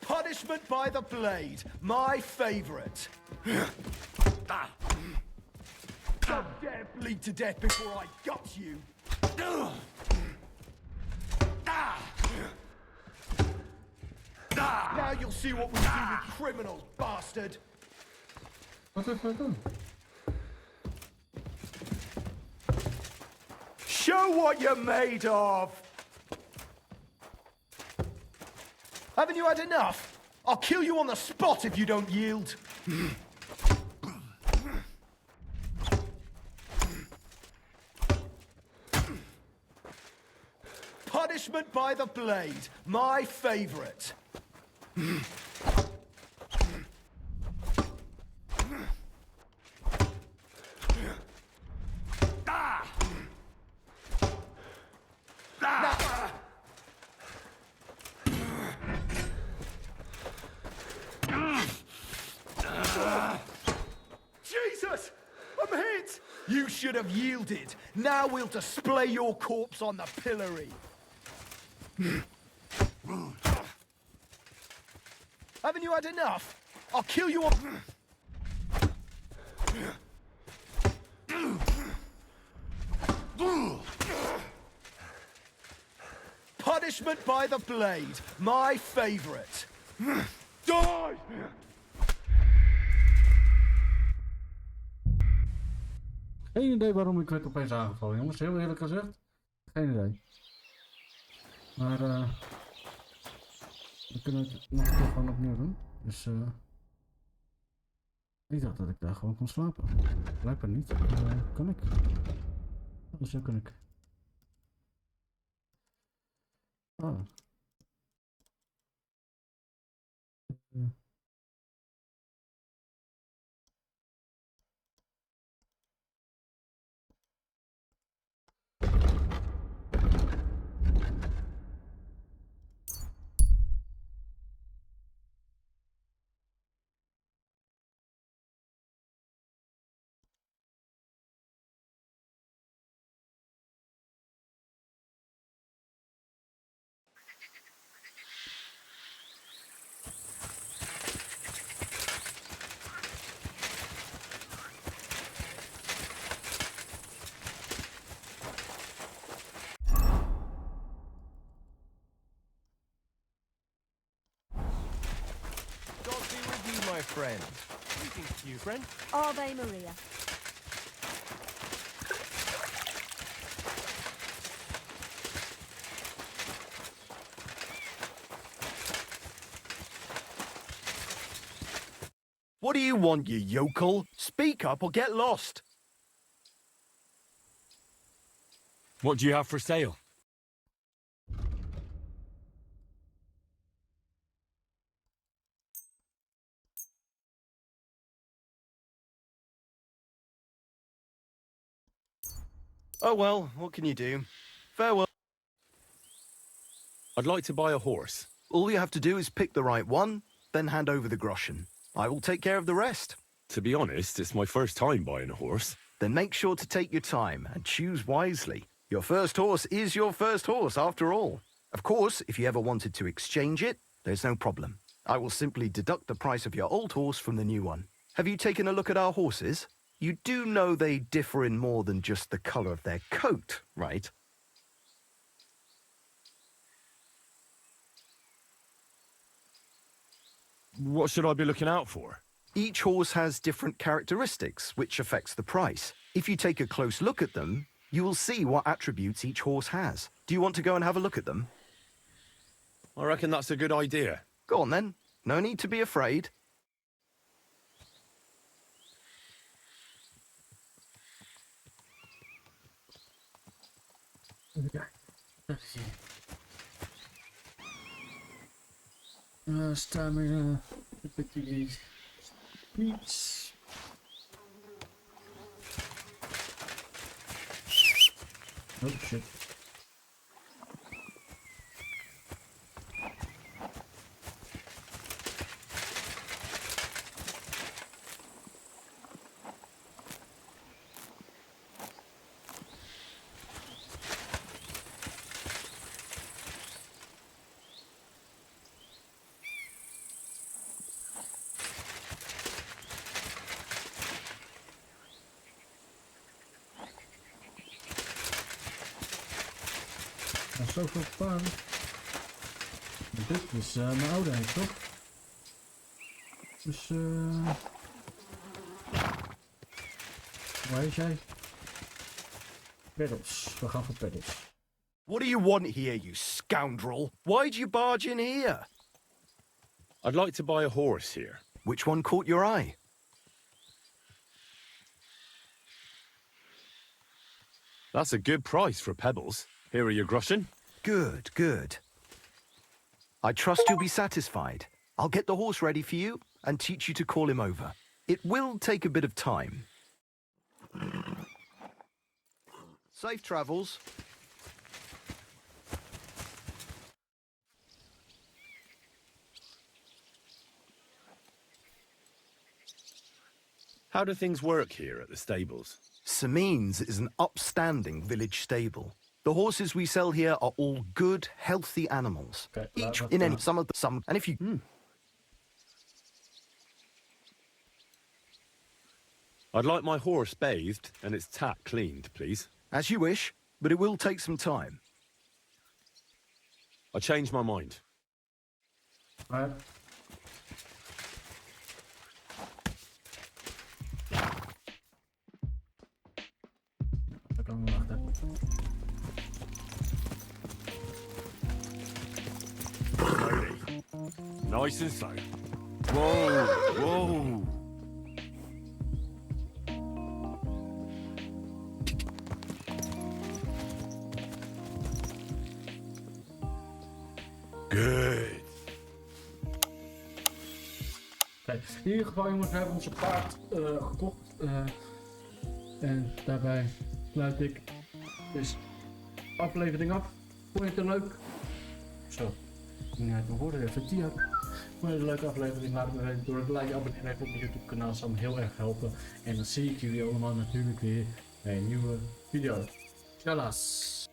Punishment by the blade, my favourite. Don't dare bleed to death before I gut you. Now you'll see what we do with criminals, bastard. Wat heeft hij gedaan? Show what you're made of! Haven't you had enough? I'll kill you on the spot if you don't yield. Punishment by the blade, my favourite. Jesus! I'm hit! You should have yielded. Now we'll display your corpse on the pillory. Haven't you had enough? I'll kill you on... Punishment by the blade, my favourite. Die! Geen idee waarom ik werd opeens aangevallen, jongens. Heel eerlijk gezegd. Geen idee. Maar we kunnen het nog een keer gewoon opnieuw doen. Dus ik dacht dat ik daar gewoon kon slapen. Blijkbaar niet. Kan ik? Oh, zo kan ik. Ah. My friend. Greetings to you, friend. Ave Maria. What do you want, you yokel? Speak up or get lost. What do you have for sale? Oh well, what can you do? Farewell. I'd like to buy a horse. All you have to do is pick the right one, then hand over the groschen. I will take care of the rest. To be honest, it's my first time buying a horse. Then make sure to take your time and choose wisely. Your first horse is your first horse, after all. Of course, if you ever wanted to exchange it, there's no problem. I will simply deduct the price of your old horse from the new one. Have you taken a look at our horses? You do know they differ in more than just the colour of their coat, right? What should I be looking out for? Each horse has different characteristics, which affects the price. If you take a close look at them, You will see what attributes each horse has. Do you want to go and have a look at them? I reckon that's a good idea. Go on then. No need to be afraid. Stamina, ability, speech. Oh shit. Zoveel paard. Dit is mijn oude hek, toch? Dus hoe heet jij? Pedals. We gaan voor pedals. What do you want here, you scoundrel? Why'd you barge in here? I'd like to buy a horse here. Which one caught your eye? That's a good price for pebbles. Here are your groschen. Good, good. I trust you'll be satisfied. I'll get the horse ready for you and teach you to call him over. It will take a bit of time. Safe travels. How do things work here at the stables? Sameen's is an upstanding village stable. The horses we sell here are all good, healthy animals. Okay, Each in any some, and if you I'd like my horse bathed and its tack cleaned, please. As you wish, but it will take some time. I changed my mind. Right. Dan kan we wachten. Slowly. Nice and slow. Whoa, whoa. Good. Kijk, in ieder geval jongens, we hebben onze paard gekocht. En daarbij sluit ik dus aflevering af. Vond je het leuk? Zo, niet uit mijn woorden, even die up. Vond je het een leuke aflevering? Laat me weten door het like, abonneren op mijn YouTube kanaal. Zou me heel erg helpen. En dan zie ik jullie allemaal natuurlijk weer bij een nieuwe video. Tjallas!